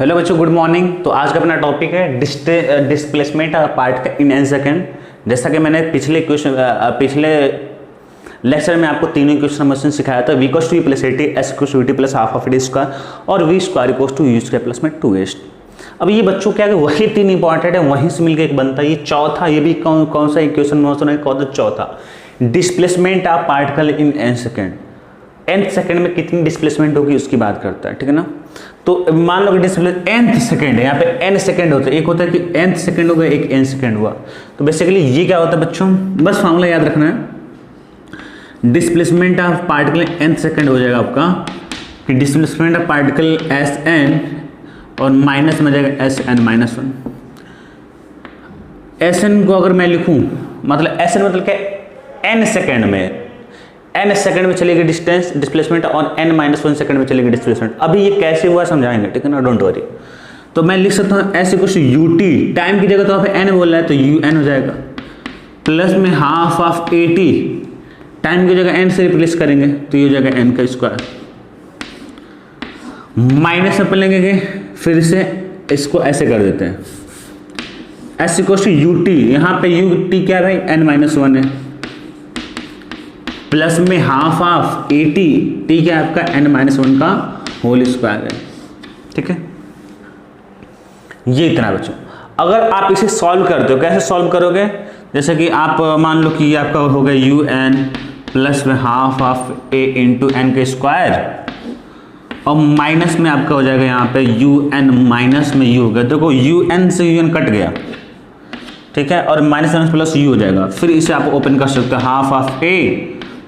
Hello बच्चों, good morning. तो आज का अपना टॉपिक है displacement particle in an second. जैसा कि मैंने पिछले लेक्चर में आपको तीनों क्वेश्चन मशीन सिखाया था। v equals to plus 80, s equals to 80 plus half of d square और v square equals to u square plus में 2s। अब ये बच्चों क्या है, वही तीन इंपॉर्टेंट है, वहीं से मिलकर एक बनता है। ये चौथा, ये भी कौन सा इक्वेशन मोशन है, कौन सा चौथा, displacement of particle in an second. nth second में कितनी डिस्प्लेसमेंट होगी उसकी बात करता है, ठीक है ना। तो मान लो कि nth सेकंड है, यहाँ पे n सेकंड होता है। एक होता है कि nth सेकंड हो गया, एक n सेकंड हुआ। तो बेसिकली ये क्या होता है बच्चों, बस फॉर्मूला याद रखना है। Displacement of particle nth second हो जाएगा आपका कि डिस्प्लेसमेंट ऑफ पार्टिकल Sn और माइनस में जाएगा Sn माइनस 1। Sn को अगर मैं लिखूं, मतलब Sn मतलब क्या, n सेकंड में, n सेकंड में चलेगी डिस्टेंस डिस्प्लेसमेंट और n माइनस 1 सेकंड में चलेगी डिस्प्लेसमेंट। अभी ये कैसे हुआ समझाएंगे, ठीक है ना, डोंट वरी। तो मैं लिख सकता हूँ s equal to ut, time की जगह तो यहाँ पे n बोल रहा है तो un हो जाएगा, प्लस में हाफ ऑफ 80, टाइम की जगह n से रिप्लेस करेंगे तो ये हो जाएगा n का स्क्वायर, माइनस अपन लेंगे, फिर से इसको ऐसे कर देते हैं। s इक्वल टू ut, यहाँ पे ut क्या है भाई, n माइनस 1 है, प्लस में हाफ ऑफ 80, ठीक है, आपका n माइनस 1 का होल स्क्वायर है, ठीक है। ये इतना बच्चों। अगर आप इसे सॉल्व करते हो, कैसे सॉल्व करोगे, जैसे कि आप मान लो कि ये आपका हो गया un प्लस में half of a into n का स्क्वायर और माइनस में आपका हो जाएगा यहाँ पे un माइनस में u हो गया। देखो un से un कट गया, ठीक है, और माइनस माइनस प्लस u हो जाएगा। फिर इसे आप ओपन कर सकते हो, half of a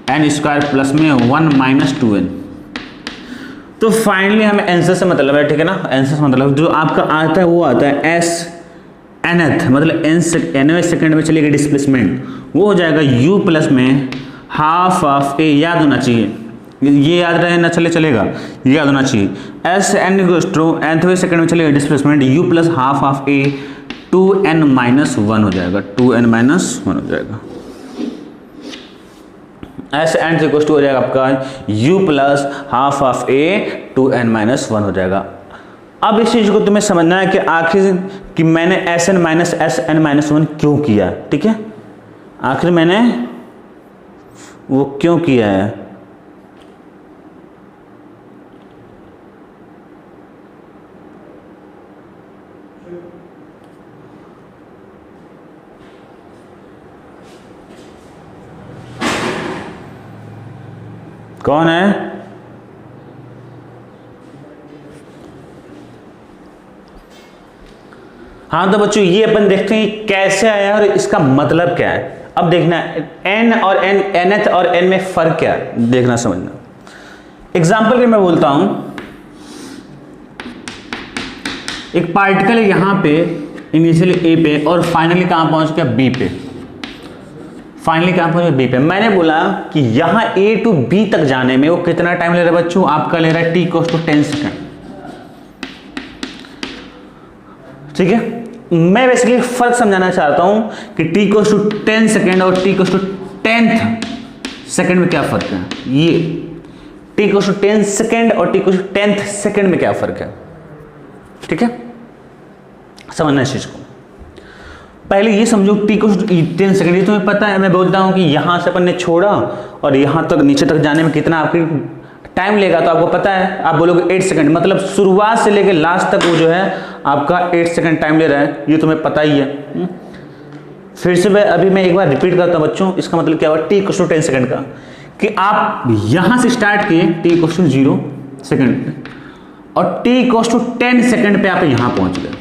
n square plus में 1 माइनस 2n। तो फाइनली हमें आंसर से मतलब है, ठीक है ना। आंसर से मतलब जो आपका आता है वो आता है s nth, मतलब nवें सेकंड में चलेगी डिस्प्लेसमेंट, वो हो जाएगा u प्लस में हाफ ऑफ a। याद होना चाहिए, ये याद रहे ना, चलेगा, ये याद होना चाहिए। s n nthवें सेकंड में चलेगा displacement, u plus half of a 2n minus 1 हो जाएगा, 2n माइनस 1 हो जाएगा। एस एन इक्वल टू हो जाएगा आपका u plus half of a 2n minus 1 हो जाएगा। अब इस चीज को तुम्हें समझना है कि आखिर कि मैंने Sn माइनस Sn माइनस 1 क्यों किया, ठीक है, आखिर मैंने वो क्यों किया है। कौन है, हाँ तो बच्चों ये अपन देखते हैं कैसे आया और इसका मतलब क्या है। अब देखना n और nth और n में फर्क क्या है, देखना समझना। एग्जांपल के मैं बोलता हूं, एक पार्टिकल है यहां पे इनिशियली a पे और फाइनली कहां पहुंच गया b पे, फाइनली कहां पहुंचे बी पे। मैंने बोला कि यहां ए टू बी तक जाने में वो कितना टाइम ले रहा है बच्चों, आपका ले रहा है t इक्वल्स टू 10 सेकंड, ठीक है। मैं बेसिकली फर्क समझाना चाहता हूं कि t इक्वल्स टू 10 सेकंड और t equals to 10th second में क्या फर्क है। ये t इक्वल्स टू 10 सेकंड और t equals to 10th second में क्या फर्क है, ठीक है, समझना इस चीज को। पहले ये समझो t को 10 सेकंड, ये तुम्हें पता है, मैं बोलता हूँ कि यहाँ से अपन ने छोड़ा और यहाँ तक नीचे तक जाने में कितना आपकी टाइम लेगा, तो आपको पता है, आप बोलोगे 8 सेकंड, मतलब शुरुआत से लेकर लास्ट तक वो जो है आपका 8 सेकंड टाइम ले रहा है, ये तुम्हें पता ही है। फिर से अभी मैं एक बार रिपीट करता हूँ बच्चों, इसका मतलब क्या हुआ, t इक्वल्स टू 10 सेकंड का, कि आप यहाँ से स्टार्ट किए t इक्वल्स टू 0 सेकंड पे और t इक्वल्स टू 10 सेकंड पे आप यहाँ पहुँच गए।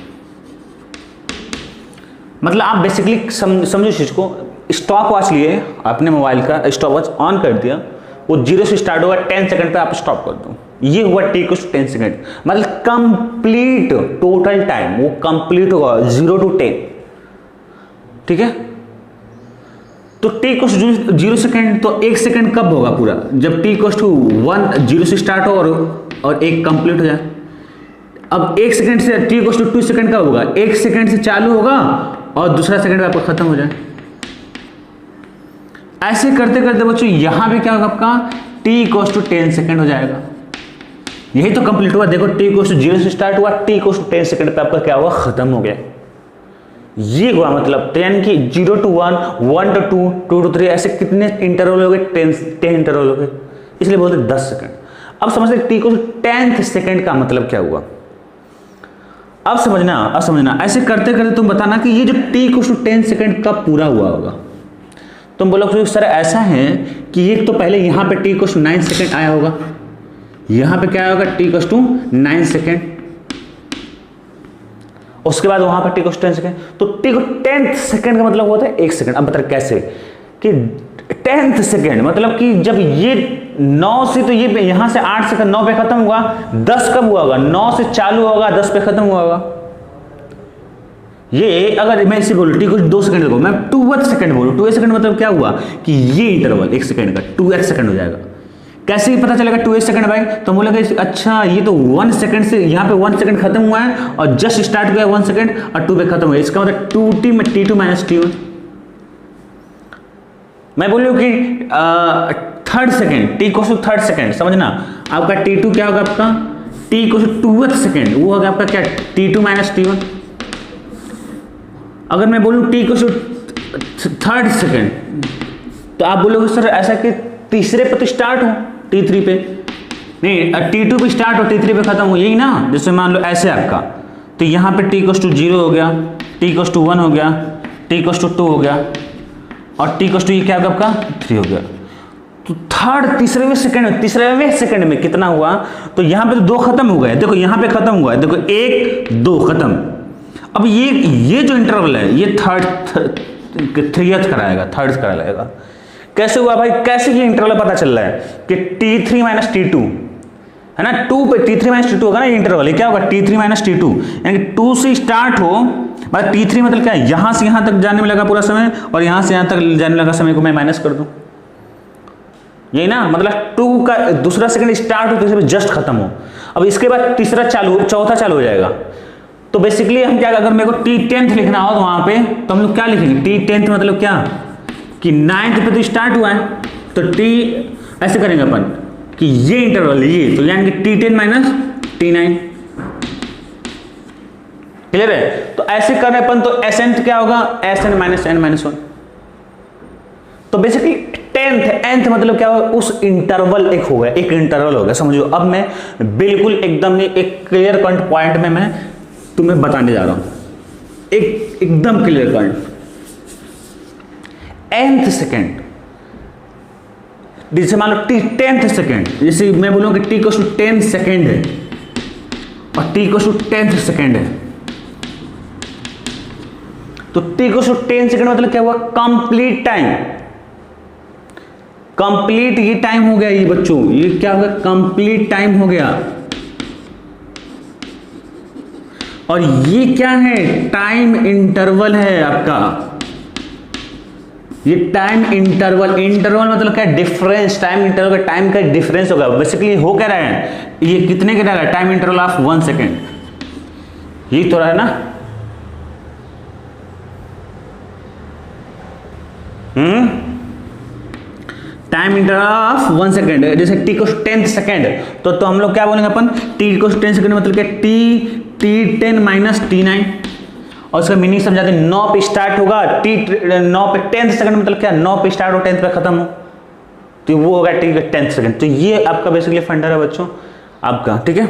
मतलब आप बेसिकली समझो इस चीज को, स्टॉप वॉच लिए अपने मोबाइल का, स्टॉप वॉच ऑन कर दिया, वो 0 से स्टार्ट होगा, 10 सेकंड पे आप स्टॉप कर दो, ये हुआ t इक्वल्स टू 10 सेकंड, मतलब कंप्लीट टोटल टाइम वो कंप्लीट होगा 0 to 10, ठीक है। तो t इक्वल्स टू 0 सेकंड, तो 1 सेकंड कब होगा पूरा, जब t इक्वल्स टू 1 0 से स्टार्ट हो और 1 कंप्लीट हो जाए। अब 1 सेकंड से t इक्वल्स टू 2 सेकंड कब होगा, 1 सेकंड से चालू होगा और दूसरा सेकंड में आपका खत्म हो जाए। ऐसे करते करते बच्चों यहां पे क्या होगा आपका, t इक्वल्स टू 10 सेकंड हो जाएगा, यही तो कंप्लीट हुआ। देखो t इक्वल टू 0 से स्टार्ट हुआ, t इक्वल टू 10 सेकंड पे आपका क्या हुआ, खत्म हो गया। ये हुआ मतलब 10 की 0 to 1, 1 to 2, 2 to 3, ऐसे कितने इंटरवल हो गए, 10 इंटरवल हो गए, इसलिए बोलते 10 सेकंड। अब समझते t equal to 10th second का मतलब क्या हुआ। अब समझना ऐसे करते करते तुम बताना कि ये जो t इक्वल टू 10 सेकंड कब पूरा हुआ होगा। तुम बोलोगे सर ऐसा है कि एक तो पहले यहाँ पे t इक्वल टू 9 सेकंड आया होगा, यहाँ पे क्या होगा, t इक्वल टू 9 सेकंड, उसके बाद वहां पर t इक्वल टू 10 सेकंड, तो t equal to 10th second का मतलब होता है 1 सेकंड। अब बता कैसे कि 10th सेकंड मतलब कि जब ये 9 से, तो ये यहां से 8 सेकंड 9 पे खत्म हुआ, 10 कब हुआ होगा, 9 से चालू होगा, 10 पे खत्म हुआ होगा। ये अगर मैं इसे बोलूं t इक्वल टू 2 सेकंड को मैं 2th सेकंड बोलूं, 2th सेकंड मतलब क्या हुआ कि ये इंटरवल 1 सेकंड का 2th सेकंड हो जाएगा। कैसे ही पता चलेगा 2th सेकंड भाई, तो हम बोलेंगे अच्छा ये तो 1 सेकंड से, यहाँ पे 1 सेकंड खत्म हुआ है और जस्ट स्टार्ट हुआ 1 सेकंड और 2 पे खत्म हुआ, इसका मतलब 2t में t2 माइनस t1। मैं बोलूँ कि 3rd second, t equal to 3rd second, समझना आपका t2 क्या होगा, आपका t equal to 2th second, वो होगा आपका क्या, t2 माइनस t1। अगर मैं बोलूँ t equal to 3rd second, तो आप बोलोगे सर ऐसा कि तीसरे पे तो स्टार्ट हो, t3 पे नहीं, t2 पे स्टार्ट हो, t3 पे खत्म हो, यही ना। जैसे मान लो ऐसे आपका, तो यहाँ पे t इक्वल टू 0 हो गया, t इक्वल टू 1 हो गया, t इक्वल टू 2 हो गया, और t इक्वल टू ये क्या होगा आपका 3 हो गया। तो तीसरे सेकंड में कितना हुआ, तो यहाँ पे तो 2 खत्म हो गए, देखो यहाँ पे खत्म हुआ है, देखो 1 2 खत्म। अब ये जो इंटरवल है ये 3rd कराएगा। कैसे हुआ भाई, कैसे ये इंटरवल पता चल रहा है कि t3 माइनस t2 है ना, 2 पे t3 माइनस t2 होगा ना, ये इंटरवल क्या होगा, t3 माइनस t2, यानी कि 2 से स्टार्ट हो, मतलब t3 मतलब क्या है, यहां से यहां तक जाने में लगा पूरा समय, और यहां से यहां तक जाने लगा समय को मैं माइनस कर दूं, यही ना, मतलब 2 का दूसरा सेकंड स्टार्ट हो, तीसरे पे जस्ट खत्म हो। अब इसके बाद चौथा चालू हो जाएगा। तो बेसिकली हम क्या, अगर मेरे को t10th लिखना हो तो वहां पे तो हम लोग क्या लिखेंगे, t10th मतलब क्या कि 9th पे तो स्टार्ट हुआ है, तो t ऐसे करेंगे अपन कि ये इंटरवल ये, तो यानी कि t10 माइनस t9, क्लियर है। तो ऐसे कर रहे अपन, तो SN क्या होगा, SN माइनस n माइनस 1। तो बेसिकली 10th nth मतलब क्या होगा, उस इंटरवल एक इंटरवल हो गया, समझो। अब मैं बिल्कुल एकदम एक क्लियर कट पॉइंट में मैं तुम्हें बताने जा रहा हूं, एकदम क्लियर कट। nth सेकेंड, जैसे मान लो t10th सेकेंड, जैसे मैं बोलूंगा कि t इक्वल टू 10 सेकेंड है और t equal to 10th second है, तो t इक्वल टू 10 सेकेंड मतलब क्या हुआ, कंप्लीट टाइम, कंप्लीट ये टाइम हो गया, ये बच्चों ये क्या हो गया, कंप्लीट टाइम हो गया। और ये क्या है, टाइम इंटरवल है आपका, ये टाइम इंटरवल मतलब क्या, डिफरेंस, टाइम इंटरवल का टाइम का डिफरेंस होगा। बेसिकली हो क्या रहा है, ये कितने का रहा है, टाइम इंटरवल ऑफ 1 सेकेंड, यही तो रहा है ना। टाइम इंटरवल ऑफ 1 सेकेंड, जैसे t को 10th सेकेंड, तो हम लोग क्या बोलेंगे अपन, t को 10 सेकेंड मतलब क्या, t10 माइनस t9, और उसका मीनिंग समझाते हैं, 9 पे स्टार्ट होगा, 9 पे 10th सेकंड मतलब क्या, 9 पे स्टार्ट हो 10th पे खत्म हो, तो वो होगा ठीक है 10th सेकंड। तो ये आपका बेसिकली फंडा है बच्चों आपका, ठीक है।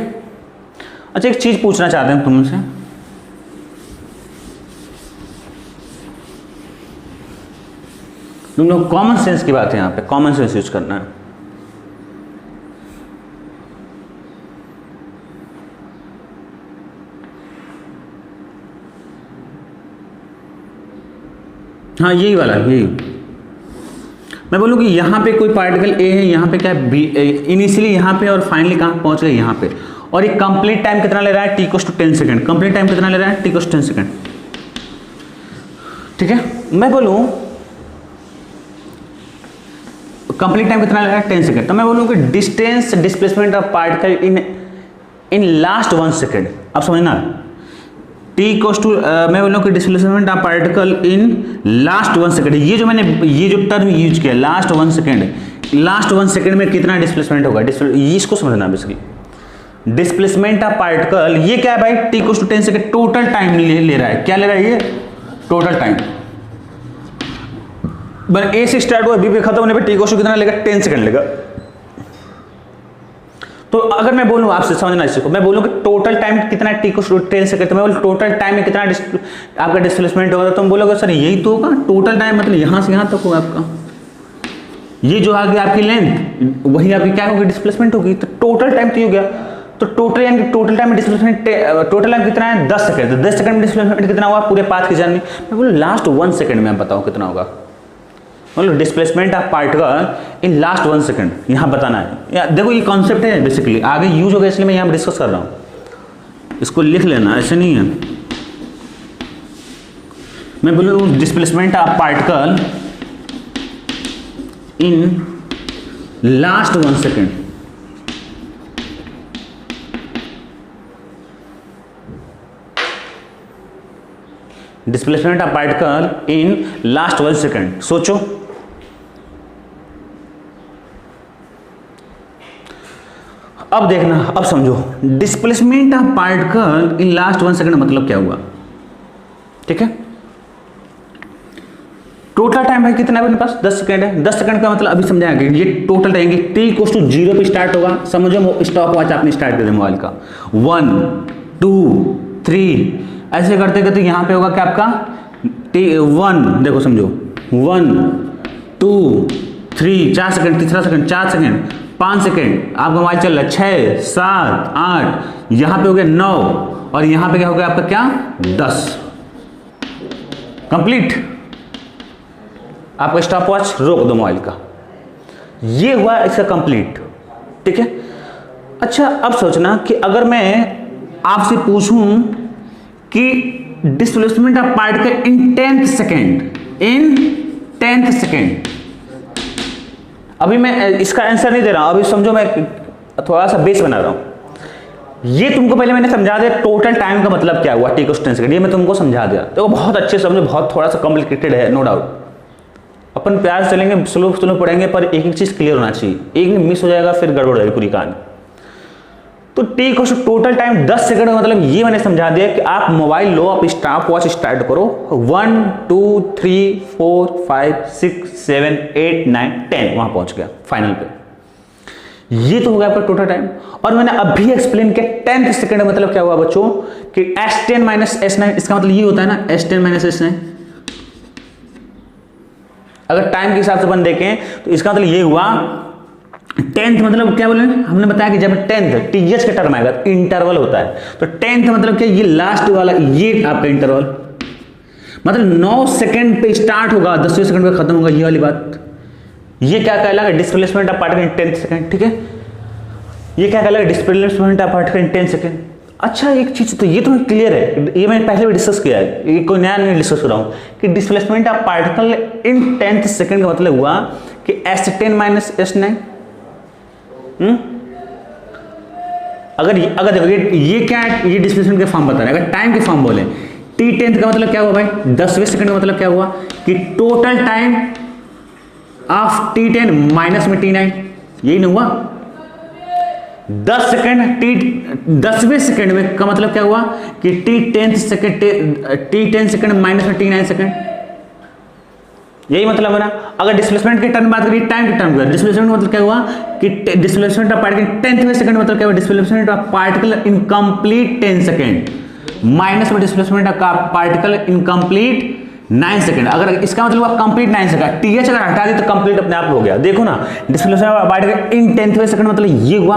अच्छा एक चीज पूछना चाहते हैं तुमसे, तुम लोग कॉमन सेंस की बात है, यहाँ पे कॉमन सेंस यूज करना है। हाँ यही वाला, यही मैं बोलूँ कि यहाँ पे कोई पार्टिकल ए है, यहाँ पे क्या है बी, इनिशियली यहाँ पे और फाइनली कहाँ पहुँच गए यहाँ पे, और ये कंप्लीट टाइम कितना ले रहा है, t equal to 10 second, complete time कितना ले रहा है, t इक्वल टू 10 सेकंड, ठीक है। मैं बोलूँ कंप्लीट टाइम कितना ले रहा है, 10 सेकंड, तो मैं बोलूँ कि distance displacement of particle in last 1 second. अब समझना, t इक्वल टू मैं बोल रहा हूँ कि displacement of particle in last 1 second, ये जो मैंने ये जो टर्म यूज किया लास्ट 1 सेकंड में कितना डिस्प्लेसमेंट होगा, इसको समझना बेसिकली। डिस्प्लेसमेंट ऑफ पार्टिकल, ये क्या है भाई, t equals to 10 second, total time ले रहा है, क्या ले रहा है ये, टोटल टाइम। ए से स्टार्ट हुआ, बी पे खत्म होने पे टी इक्वल्स टू कितना लेगा, 10 सेकंड लेगा। तो अगर मैं बोलूं, आपसे समझना इसको, मैं बोलूं कि टोटल टाइम कितना है, टी इक्वल्स टू 10 सेकंड, तो मैं बोलूं टोटल टाइम में कितना आपका डिस्प्लेसमेंट होगा, तो तुम बोलोगे सर यही तो होगा टोटल टाइम, मतलब यहां से यहां तक होगा आपका, ये जो आ गया आपकी लेंथ, वही आपकी क्या होगी, डिस्प्लेसमेंट होगी। तो टोटल टाइम तो हो गया, तो टोटल यानी कि टोटल टाइम में डिस्प्लेसमेंट, टोटल टाइम कितना है, 10 सेकंड, तो 10 सेकंड में डिस्प्लेसमेंट कितना हुआ पूरे पाथ की जर्नी, मैं बोलूं लास्ट 1 सेकंड में आप बताओ कितना होगा, मतलब displacement of particle in last 1 second, यहां बताना है। देखो ये कॉन्सेप्ट है बेसिकली, आगे यूज होगा इसलिए मैं यहां डिस्कस कर रहा हूं, इसको लिख लेना, ऐसे नहीं है। मैं बोलूं displacement of particle in last 1 second, displacement of particle in last 1 second. सोचो, अब देखना, अब समझो, displacement of particle in last 1 second मतलब क्या हुआ, ठीक है। टोटल टाइम है कितना है अपने पास, 10 सेकंड है। 10 सेकंड का मतलब अभी समझाएंगे, ये टोटल टाइम की टी इक्वल्स टू 0 पे स्टार्ट होगा, समझो स्टॉप वॉच आपने स्टार्ट कर दिया मोबाइल का, 1 2 3 ऐसे करते करते यहां पे होगा क्या आपका T1, देखो समझो 1 2 3 4 सेकंड, तीसरा सेकंड 4 सेकंड 5 सेकंड, आपका मोबाइल चल रहा है 6 7 8, यहां पे हो गया 9 और यहां पे क्या हो गया आपका क्या 10, कंप्लीट। आपका स्टॉप वॉच रोक दो मोबाइल का, ये हुआ इसका कंप्लीट, ठीक है। अच्छा अब सोचना कि अगर मैं आपसे पूछूं कि displacement of particle in 10th second, अभी मैं इसका आंसर नहीं दे रहा हूं, अभी समझो मैं थोड़ा सा बेस बना रहा हूं। ये तुमको पहले मैंने समझा दिया टोटल टाइम का मतलब क्या हुआ, टी इक्वल्स टू 10 सेकेंड, ये मैं तुमको समझा दिया, तो बहुत अच्छे समझो, बहुत थोड़ा सा कॉम्प्लिकेटेड है नो डाउट, अपन प्यार चलेंगे, स्लो स्लो पढ़ेंगे, पर एक एक चीज क्लियर होना चाहिए, एक मिस हो जाएगा फिर गड़बड़ हो जाएगी पूरी कहानी। तो t equals to total time 10 second का मतलब ये मैंने समझा दिया कि आप मोबाइल लो, आप स्टॉप वॉच स्टार्ट करो, 1 2 3 4 5 6 7 8 9 10 वहां पहुंच गया फाइनल पे, ये तो हो गया आपका टोटल टाइम। और मैंने अभी एक्सप्लेन किया 10th सेकंड का मतलब क्या हुआ बच्चों कि S10 - S9, इसका मतलब ये होता है ना S10 - S9, अगर टाइम के हिसाब से अपन देखें तो इसका मतलब ये हुआ 10th मतलब क्या बोले, हमने बताया कि जब 10th टीएच का टर्म आएगा इंटरवल होता है, तो 10th मतलब क्या, ये लास्ट वाला, ये आपका इंटरवल, मतलब 9 सेकंड पे स्टार्ट होगा, 10वें सेकंड पे खत्म होगा, ये वाली बात। ये क्या कहलाएगा, displacement of particle in 10th second, ठीक है। ये क्या कहलाएगा, displacement of particle in 10 second. अच्छा एक चीज तो ये तो क्लियर है, ये मैंने पहले भी डिस्कस किया है, ये कोई नया नहीं डिस्कस कर रहा हूं कि displacement of particle in 10th second का मतलब हुआ कि S10 - S9। अगर देखो ये क्या है, ये डिस्प्लेसमेंट के फॉर्म बता रहे हैं, अगर टाइम के फॉर्म बोले T10th का मतलब क्या हुआ भाई, 10वें सेकंड का मतलब क्या हुआ कि total time of T10 minus में T9, यही नहीं हुआ। 10 सेकंड 10वें सेकंड में का मतलब क्या हुआ कि T10 सेकंड माइनस में T9 सेकंड, यही मतलब है ना। अगर डिस्प्लेसमेंट के टर्म बात करिए, टाइम के टर्म, डिस्प्लेसमेंट मतलब क्या हुआ कि डिस्प्लेसमेंट ऑफ पार्टिकल 10वें सेकंड मतलब क्या हुआ, displacement of particle in complete 10 second minus में displacement of particle in complete 9 second. अगर इसका मतलब हुआ कंप्लीट 9 सेकंड, टीएच अगर हटा दी तो कंप्लीट अपने आप हो गया। देखो ना, डिस्प्लेसमेंट ऑफ पार्टिकल इन 10वें सेकंड मतलब ये हुआ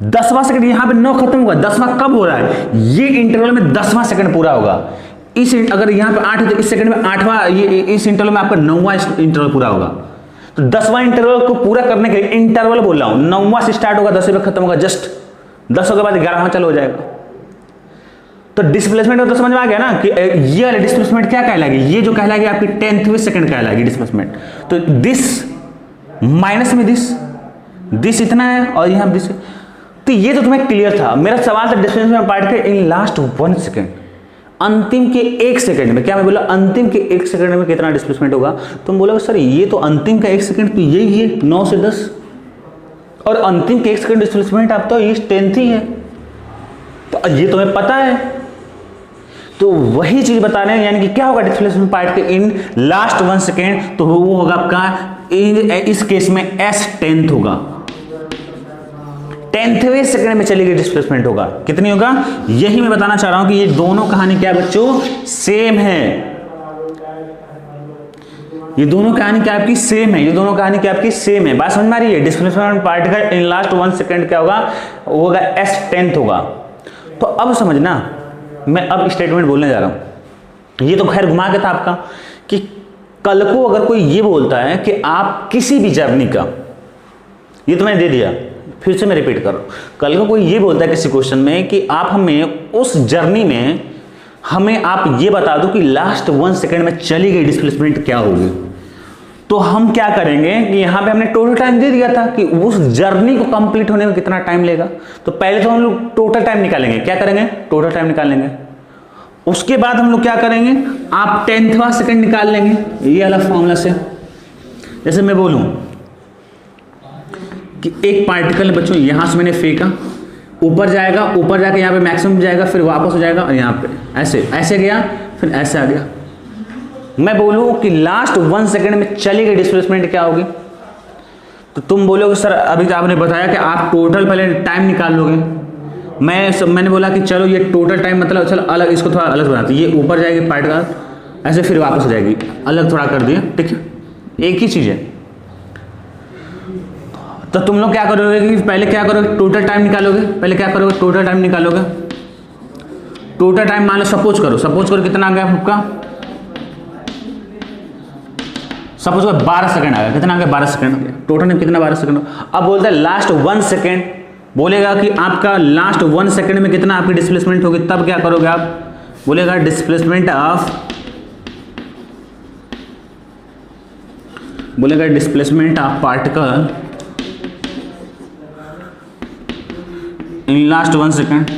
10वां सेकंड, यहां पे 9 खत्म हुआ, 10वां कब हो रहा है, ये इंटरवल में 10वां सेकंड पूरा होगा। इस अगर यहां पे 8 है तो इस सेकंड में 8वां, ये इस इंटरवल में आपका 9वां इंटरवल पूरा होगा। तो 10वां इंटरवल को पूरा करने के लिए इंटरवल बोल रहा हूं, 9वां से स्टार्ट होगा, 10वें पे खत्म होगा, जस्ट 10 के बाद 11वां चालू हो जाएगा। तो डिस्प्लेसमेंट तो समझ में आ गया ना कि ये वाली डिस्प्लेसमेंट क्या कहलाएगी, ये जो कहलाएगी आपकी 10वें सेकंड कहलाएगी डिस्प्लेसमेंट। तो दिस माइनस में दिस इतना है और यहां दिस, तो ये तो तुम्हें क्लियर था। मेरा सवाल था displacement particle in last 1 second, अंतिम के 1 सेकंड में। क्या मैं बोला अंतिम के 1 सेकंड में कितना डिस्प्लेसमेंट होगा, तुम बोलोगे सर ये तो अंतिम का 1 सेकंड तो यही है 9 से 10, और अंतिम केस का डिस्प्लेसमेंट आप तो इस 10th ही है, तो ये तुम्हें पता है। तो वही चीज बता रहे हैं, यानी कि क्या होगा डिस्प्लेसमेंट पार्ट के इन लास्ट 1 सेकेंड, तो वो होगा आपका इस केस में S10th होगा, 10वें सेकेंड में चली गई डिस्प्लेसमेंट होगा। कितनी होगा? यही मैं बताना चाह रहा हूं कि ये दोनों कहानी क्या बच्चों सेम है, ये दोनों कहानी क्या आपकी सेम है, ये दोनों कहानी क्या आपकी सेम है। बात समझ में आ रही है? डिस्प्लेसमेंट पार्ट का इन लास्ट 1 सेकेंड क्या होगा? वो होगा S10th होगा। तो अब समझना, मैं अब स्टेटमेंट बोलने जा रहा हूं, ये तो खैर घुमा के था आपका कि कल को अगर कोई ये बोलता है कि आप किसी भी जर्नी का, ये तो मैंने दे दिया, फिर से मैं रिपीट कर रहा हूं, कल को कोई ये बोलता है किसी क्वेश्चन में कि आप हमें उस जर्नी में हमें आप ये बता दो कि लास्ट 1 सेकेंड में चली गई डिस्प्लेसमेंट क्या होगी, तो हम क्या करेंगे कि यहां पे हमने टोटल टाइम दे दिया था कि उस जर्नी को कंप्लीट होने में कितना टाइम लेगा। तो पहले तो हम लोग टोटल टाइम निकालेंगे, क्या करेंगे? टोटल टाइम निकालेंगे। उसके बाद हम लोग क्या करेंगे? आप 10वां सेकेंड निकाल लेंगे, ये अलग फॉर्मूला से। जैसे मैं बोलूं कि एक पार्टिकल बच्चों यहां से मैंने फेंका, ऊपर जाएगा, ऊपर जाके यहाँ पे मैक्सिमम जाएगा, फिर वापस हो जाएगा और यहाँ पे ऐसे गया, फिर ऐसे आ गया। मैं बोलूं कि लास्ट 1 सेकेंड में चली गई डिस्प्लेसमेंट क्या होगी, तो तुम बोलोगे सर अभी तो आपने बताया कि आप टोटल पहले टाइम निकाल लोगे। मैंने बोला कि चलो ये टोटल टाइम मतलब चलो अलग, इसको थोड़ा अलग बनाते, ये ऊपर जाएगी पार्टिकल, ऐसे फिर वापस हो जाएगी, अलग थोड़ा कर दिया, ठीक है, एक ही चीज है। तो तुम लोग क्या करोगे कि पहले क्या करोगे? टोटल टाइम निकालोगे। पहले क्या करोगे? टोटल टाइम निकालोगे। टोटल टाइम मान लो सपोज करो कितना आ गया आपका, सपोज 12 सेकंड आ गया। कितना आ गया? 12 सेकंड। टोटल टाइम कितना? 12 सेकंड। अब बोलता है लास्ट 1 सेकंड, बोलेगा कि आपका लास्ट 1 सेकंड में कितना आपकी डिस्प्लेसमेंट होगी, तब क्या करोगे आप? बोलेगा displacement of particle in last 1 second.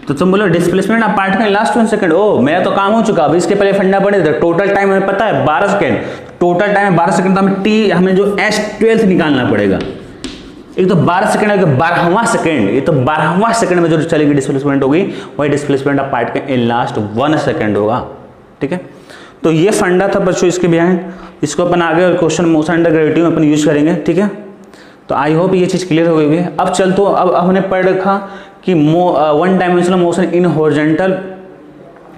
तो तुम बोलो displacement of particle last 1 second, ओ मेरा तो काम हो चुका। अब इसके पहले फंडा पड़े थे, टोटल टाइम हमें पता है 12 सेकंड, टोटल टाइम है 12 सेकंड, तो हमें जो S12th निकालना पड़ेगा। एक तो 12 सेकंड है, 12वां सेकंड, ये तो 12वां सेकंड में जो चलेगी डिस्प्लेसमेंट होगी वही displacement of particle in last 1 second होगा, ठीक है। तो ये फंडा था बच्चों इसके बिहाइंड, इसको अपन आगे और क्वेश्चन मोशन अंडर ग्रेविटी में अपन यूज करेंगे, ठीक है। तो आई होप ये चीज क्लियर हो गई है। अब चल तो अब हमने पढ़ रखा कि 1 dimensional motion in horizontal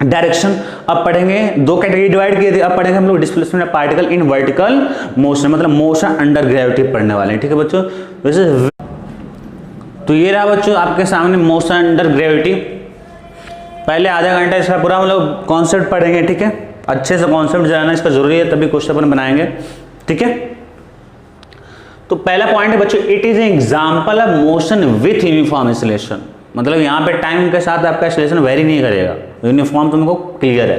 direction. अब पढ़ेंगे 2 कैटेगरी डिवाइड किए थे, अब पढ़ेंगे हम लोग displacement of particle in vertical motion, मतलब मोशन अंडर ग्रेविटी पढ़ने वाले हैं, ठीक है बच्चों। वैसे तो ये रहा बच्चों आपके सामने मोशन अंडर ग्रेविटी। पहले आधा घंटा इसका पूरा हम लोग कॉन्सेप्ट पढ़ेंगे, ठीक है। अच्छे से कॉन्सेप्ट जानना इसका जरूरी है, तभी क्वेश्चन अपन बनाएंगे, ठीक है। तो पहला पॉइंट है बच्चों, it is an example of motion with uniform acceleration. मतलब यहाँ पे टाइम के साथ आपका एक्सेलरेशन वेरी नहीं करेगा, यूनिफॉर्म तुमको क्लियर है,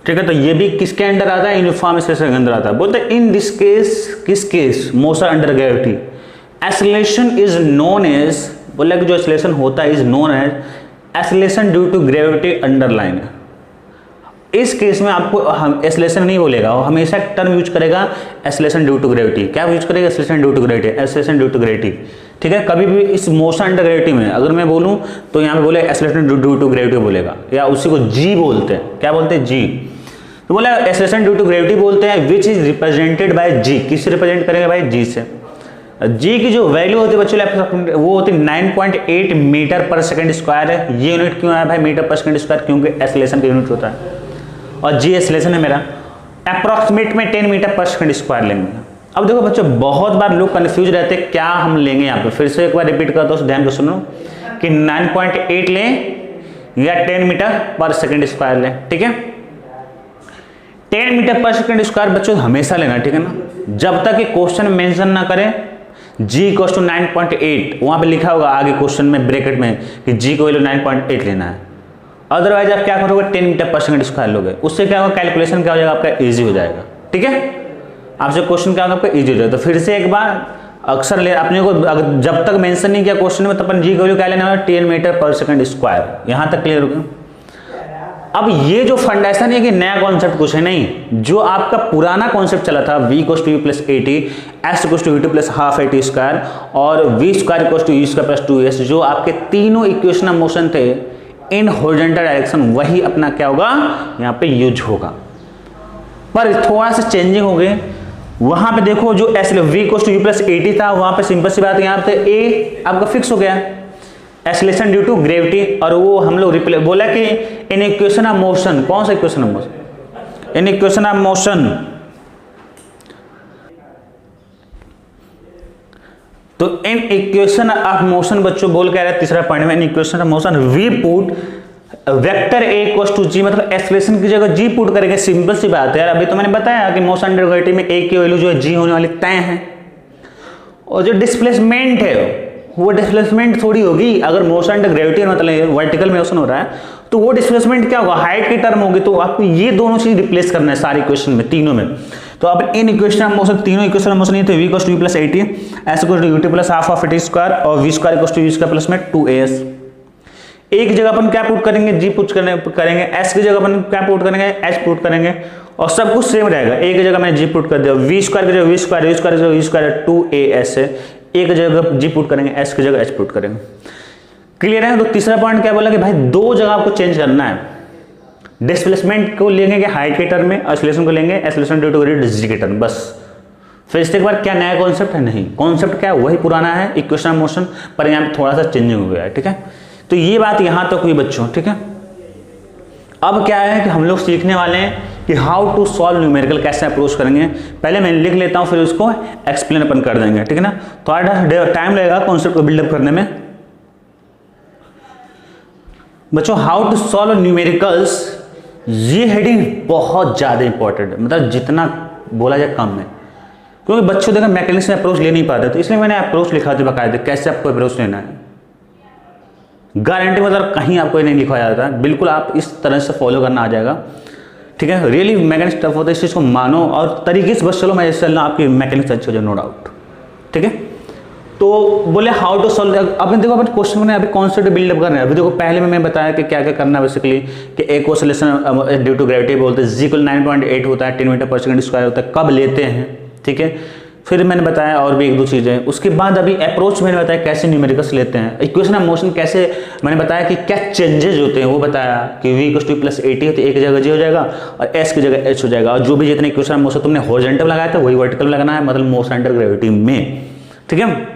ठीक है। तो ये भी किसके अंडर आता है? यूनिफॉर्म एक्सेलरेशन के अंदर आता है। बोलते इन दिस केस, किस case? Motion under gravity acceleration is known as, बोला कि जो एक्सेलरेशन होता है is known as acceleration due to gravity underline. इस केस में आपको हम एक्सेलरेशन नहीं बोलेगा, वो हमेशा टर्म यूज करेगा एक्सेलरेशन ड्यू टू ग्रेविटी। क्या यूज करेगा? Acceleration due to gravity, acceleration due to gravity, ठीक है। कभी भी इस मोशन अंडर ग्रेविटी में अगर मैं बोलूं तो यहाँ पे बोले एक्सेलरेशन ड्यू टू ग्रेविटी बोलेगा, या उसी को जी बोलते हैं। क्या बोलते हैं? जी। तो बोला एक्सेलरेशन ड्यू टू ग्रेविटी बोलते हैं विच इज रिप्रेजेंटेड बाय जी। किससे रिप्रेजेंट करेगा भाई? जी से। जी की जो वैल्यू होती है बच्चों वो होती है 9.8 मीटर पर सेकंड स्क्वायर है। ये यूनिट क्यों है भाई मीटर पर सेकंड स्क्वायर? क्योंकि एक्सेलरेशन का यूनिट होता है और जी एक्सेलरेशन है मेरा। अप्रॉक्सीमेट में 10 मीटर पर सेकंड स्क्वायर लेंगे। अब देखो बच्चों बहुत बार लोग कंफ्यूज रहते हैं क्या हम लेंगे यहाँ पे, फिर से एक बार रिपीट करता हूँ, ध्यान से सुनो कि 9.8 लें या 10 मीटर पर सेकंड स्क्वायर लें, ठीक है। 10 मीटर पर सेकंड स्क्वायर बच्चों हमेशा लेना, ठीक है ना। जब तक कि क्वेश्चन मेंशन ना करें जी इक्वल्स टू 9.8, वहां पे लिखा होगा आगे क्वेश्चन में ब्रैकेट में कि जी को वैल्यू 9.8 लेना है। अदरवाइज आप क्या करोगे? 10 मीटर पर सेकंड स्क्वायर लोगे, उससे क्या होगा? कैलकुलेशन क्या हो जाएगा आपका? इजी हो जाएगा, ठीक है। आपसे क्वेश्चन क्या होगा? आपका इजी हो जाएगा। तो फिर से एक बार अक्सर ले अपने को जब तक मेंशन नहीं किया क्वेश्चन में, तब अपन जी की वैल्यू क्या लेना है? 10 मीटर पर सेकंड स्क्वायर। यहां तक क्लियर हो गया? अब ये जो फंड ऐसा नहीं है कि नया कॉन्सेप्ट कुछ है, नहीं, जो आपका पुराना कॉन्सेप्ट चला था v equals to u plus a t, s equals to u2 plus half a t square और v square equals to u square plus 2s, जो आपके तीनों इक्वेशन ऑफ मोशन थे इन हॉरिजॉन्टल डायरेक्शन, वही अपना क्या होगा यहाँ पे यूज होगा, पर थोड़ा सा चेंजिंग हो गए। वहां पे देखो जो s v equals to u plus a t था, वहां पे सिंपल सी बात है, यहाँ पे ए आपका फिक्स हो गया, एक्सेलरेशन ड्यू टू ग्रेविटी, और वो हम लोग रिप्लेस बोला कि इन इक्वेशन ऑफ मोशन, कौन सा equation of motion, in equation of motion, तो इन इक्वेशन ऑफ मोशन बच्चों बोल कह रहे हैं तीसरा पॉइंट में, in equation of motion we put vector a equals to g, मतलब एक्सेलरेशन की जगह जी पुट करेंगे। सिंपल सी बात है यार, अभी तो मैंने बताया कि मोशन अंडर ग्रेविटी में ए की वैल्यू जो है जी होने वाली तय है, और जो डिस्प्लेसमेंट है वो डिस्प्लेसमेंट थोड़ी होगी, अगर मोशन अंडर ग्रेविटी मतलब वर्टिकल मोशन हो रहा है तो वो डिस्प्लेसमेंट क्या होगा, हाइट की टर्म होगी। तो आपको ये दोनों चीज रिप्लेस करना है सारे इक्वेशन में, तीनों में। तो अब इन इक्वेशन ऑफ मोशन, तीनों इक्वेशन ऑफ मोशन ये थे, v equals to u plus 80, s equals to ut plus half of a square और v square equals to u square plus में 2as। एक जगह अपन क्या पुट करेंगे, g पुट करेंगे, s की जगह अपन क्या पुट करेंगे, h पुट करेंगे, और सब कुछ सेम रहेगा। एक जगह मैंने g पुट कर दिया, v स्क्वायर की जगह v स्क्वायर, u स्क्वायर की जगह u स्क्वायर 2as है, एक जगह g पुट करेंगे, s की जगह h पुट करेंगे। क्लियर है? तो तीसरा पॉइंट क्या बोला कि भाई दो जगह आपको चेंज करना है, डिस्प्लेसमेंट को लेंगे कि हाइट के टर्म में, एक्सेलरेशन को लेंगे acceleration due to gravity G के टर्म, बस। फिर इसके बाद क्या नया कॉन्सेप्ट है, नहीं, कॉन्सेप्ट क्या है वही पुराना है, इक्वेशन ऑफ मोशन, पर यहाँ पे थोड़ा सा चेंजिंग हो गया है, ठीक है। तो ये बात यहाँ तक हुई बच्चों, ठीक है। अब क्या है कि हम लोग सीखने वाले हैं कि हाउ टू सॉल्व न्यूमेरिकल, कैसे अप्रोच करेंगे। पहले मैं लिख लेता हूँ, फिर उसको एक्सप्लेन अपन कर देंगे, ठीक है ना। थोड़ा टाइम लगेगा कॉन्सेप्ट को बिल्डअप करने में बच्चों। हाउ टू सॉल्व न्यूमेरिकल्स, ये हेडिंग बहुत ज़्यादा इंपॉर्टेंट है, मतलब जितना बोला जाए कम है, क्योंकि बच्चों देखा मैकेनिक्स में अप्रोच ले नहीं पाते, तो इसलिए मैंने अप्रोच लिखा था बकायदे, कैसे आपको अप्रोच लेना है। गारंटी मतलब कहीं आपको नहीं लिखा जाता है, बिल्कुल आप इस तरह से फॉलो करना आ जाएगा, ठीक है। रियली मैकेनिक्स टफ होता है, इस चीज़ को मानो और तरीके से बस चलो, मैं चल रहा आपकी मैकेनिक्स अच्छी हो जाए, नो डाउट, ठीक है। तो बोले हाउ टू सॉल्व, अब देखो अपन क्वेश्चन में अभी कॉन्सेप्ट बिल्डअप कर रहे हैं। अभी देखो पहले में मैं बताया कि क्या क्या करना है बेसिकली, कि एक ऑसिलेशन ड्यू टू ग्रेविटी बोलते हैं, जी इक्वल 9.8 होता है, 10 मीटर पर सेकंड स्क्वायर होता है, कब लेते हैं, ठीक है। फिर मैंने बताया और भी एक दो चीज़ें, उसके बाद अभी अप्रोच मैंने बताया कैसे न्यूमेरिकल्स लेते हैं, इक्वेशन ऑफ मोशन कैसे, मैंने बताया कि क्या चेंजेस होते हैं, वो बताया कि v इक्वल्स टू प्लस 80 है तो एक जगह g हो जाएगा और s की जगह h हो जाएगा, और जो भी जितने इक्वेशन ऑफ मोशन तुमने हॉरिजॉन्टल लगाया था वही वर्टिकल लगाना है, मतलब मोशन अंडर ग्रेविटी में, ठीक है।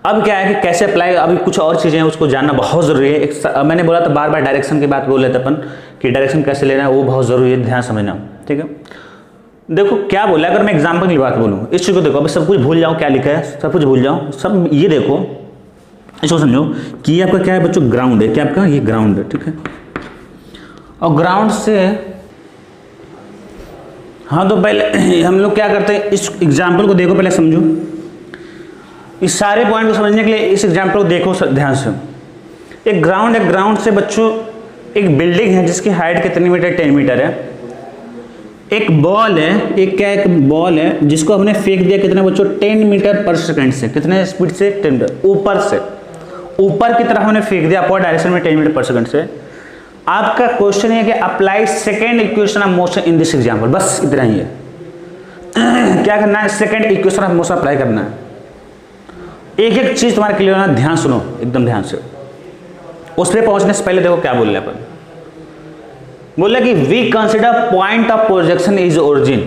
अब क्या है कि कैसे अप्लाई, अभी कुछ और चीज़ें हैं उसको जानना बहुत ज़रूरी है। एक मैंने बोला था बार बार डायरेक्शन की बात बोल लेते अपन कि डायरेक्शन कैसे लेना है, वो बहुत ज़रूरी है, ध्यान समझना, ठीक है। देखो क्या बोला, अगर मैं एग्जाम्पल की बात बोलूँ, इस चीज़ को देखो, अभी सब कुछ भूल जाओ क्या लिखा है, सब कुछ भूल जाओ, सब ये देखो, इसको समझो कि ये आपका क्या है बच्चों, ग्राउंड है, क्या आपका ये ग्राउंड है, ठीक है। और ग्राउंड से हाँ, तो पहले हम लोग क्या करते हैं, इस एग्जाम्पल को देखो, पहले समझो, इस सारे पॉइंट को समझने के लिए इस एग्जाम्पल को देखो ध्यान से। एक ग्राउंड है, ग्राउंड से बच्चों एक बिल्डिंग है जिसकी हाइट कितनी मीटर, 10 मीटर है। एक बॉल है, एक क्या, एक बॉल है जिसको हमने फेंक दिया कितना बच्चों, 10 मीटर पर सेकंड से, कितने स्पीड से, 10 मीटर ऊपर से, ऊपर की तरफ हमने फेंक दिया अपर डायरेक्शन में 10 मीटर पर सेकंड से। आपका क्वेश्चन है कि apply second equation of motion in this example, बस इतना ही है। क्या करना है, second equation of motion apply करना है। एक एक चीज तुम्हारे क्लियर होना, ध्यान सुनो एकदम ध्यान से। उस पर पहुंचने से पहले देखो क्या बोल रहे हैं अपन, बोले कि we consider point of projection is origin.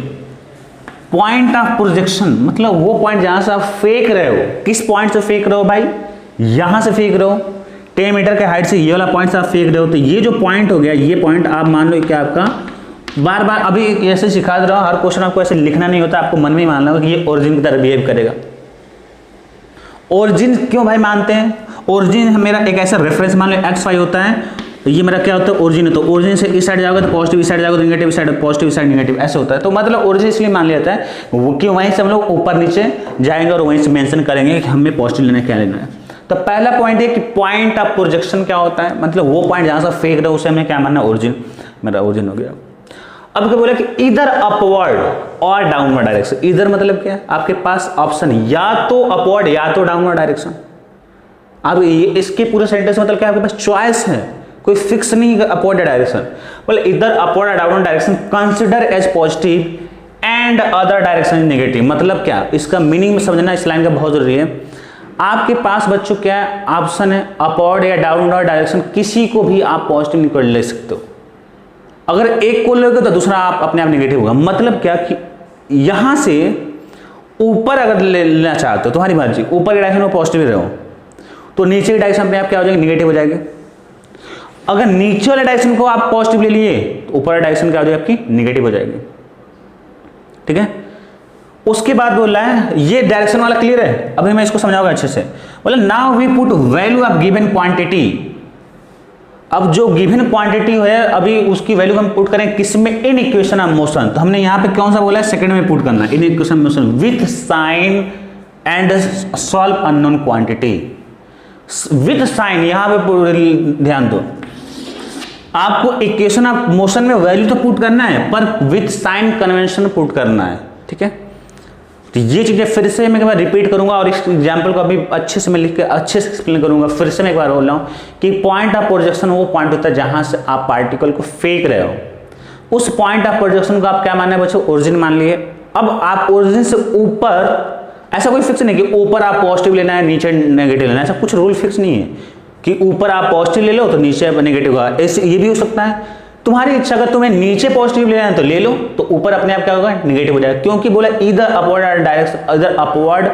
Point of projection मतलब वो पॉइंट जहां से आप फेंक रहे हो, किस पॉइंट से फेंक रहे हो भाई, यहां से फेंक रहे हो 10 मीटर के हाइट से, ये वाला पॉइंट से आप फेंक रहे हो, तो ये जो पॉइंट हो गया, ये पॉइंट आप मान लो कि आपका बार बार अभी ऐसे सिखा दे रहा हूं, हर क्वेश्चन आपको ऐसे लिखना नहीं होता, आपको मन में ही मानना होगा कि ये ओरिजिन की तरह बिहेव करेगा। ओरिजिन क्यों भाई मानते हैं, ओरिजिन मेरा एक ऐसा रेफरेंस मान लो XY होता है, तो ये मेरा क्या होता है, ओरिजिन है। तो ओरिजिन से इस साइड जाओगे तो पॉजिटिव, इस साइड जाओगे तो नेगेटिव, इस साइड पॉजिटिव, इस साइड नेगेटिव, ऐसे होता है। तो मतलब ओरिजिन इसलिए मान लिया जाता है वो कि वहीं से हम लोग ऊपर नीचे जाएंगे और वहीं से मेंशन करेंगे कि हमें पॉजिटिव लेना है क्या लेना है। तो पहला पॉइंट है कि पॉइंट ऑफ प्रोजेक्शन क्या होता है, मतलब वो पॉइंट जहां से फेंक रहे हो उसे हमें क्या मानना, ओरिजिन, मेरा ओरिजिन हो गया। अब क्या बोला कि इधर अपवर्ड और डाउनवर्ड डायरेक्शन, इधर मतलब क्या है, आपके पास ऑप्शन या तो अपवर्ड या तो डाउनवर्ड डायरेक्शन। अब इसके पूरे सेंटेंस मतलब क्या, आपके पास चॉइस है कोई फिक्स नहीं अपवर्ड डायरेक्शन, बोले इधर upward downward direction consider as positive and other direction is negative. मतलब क्या, इसका मीनिंग में समझना इस लाइन का बहुत जरूरी है। आपके पास बच्चों क्या ऑप्शन है, अपवर्ड या डाउनवर्ड डायरेक्शन, किसी को भी आप पॉजिटिव निकल ले सकते हो। अगर एक को लोगे तो दूसरा आप अपने आप नेगेटिव होगा। मतलब क्या कि यहां से ऊपर अगर लेना चाहते हो, तुम्हारी मर्जी, ऊपर के डायरेक्शन में पॉजिटिव रहो तो नीचे की डायरेक्शन अपने आप क्या हो जाएगी, नेगेटिव हो जाएगी। अगर नीचे वाले डायरेक्शन को आप पॉजिटिव ले लिए तो ऊपर वाले डायरेक्शन क्या हो जाएगी, आपकी नेगेटिव हो जाएगी। ठीक है, उसके बाद बोल रहा है ये डायरेक्शन वाला क्लियर है। अभी मैं इसको समझाऊंगा अच्छे से। बोले now we put value of given quantity. अब जो गिवन क्वांटिटी है अभी उसकी वैल्यू हम पुट करें किसमें, इन इक्वेशन ऑफ मोशन। तो हमने यहां पे कौन सा बोला है, सेकंड में पुट करना, in equation of motion with sign and solve unknown quantity. With sign, यहां पे ध्यान दो, आपको इक्वेशन ऑफ मोशन में वैल्यू तो पुट करना है पर विथ साइन कन्वेंशन पुट करना है। ठीक है, तो ये चीजें फिर से मैं एक बार रिपीट करूंगा और इस एग्जांपल को अभी अच्छे से मैं लिख के अच्छे से एक्सप्लेन करूंगा। फिर से मैं एक बार बोल रहा हूं कि पॉइंट ऑफ प्रोजेक्शन वो पॉइंट होता है जहां से आप पार्टिकल को फेंक रहे हो। उस पॉइंट ऑफ प्रोजेक्शन को आप क्या मानना है बच्चों, ओरिजिन मान लिए। अब आप ओरिजिन से ऊपर, ऐसा कोई फिक्स नहीं कि ऊपर आप पॉजिटिव लेना है नीचे नेगेटिव लेना है, ऐसा कुछ रूल फिक्स नहीं है कि ऊपर आप पॉजिटिव ले लो तो नीचे नेगेटिव होगा। ऐसे ये भी हो सकता है तुम्हारी इच्छा, अगर तुम्हें नीचे पॉजिटिव लेना है तो ले लो, तो ऊपर अपने आप क्या होगा, नेगेटिव हो जाएगा। क्योंकि बोला इधर अपवर्ड डायरेक्शन, इधर अपवर्ड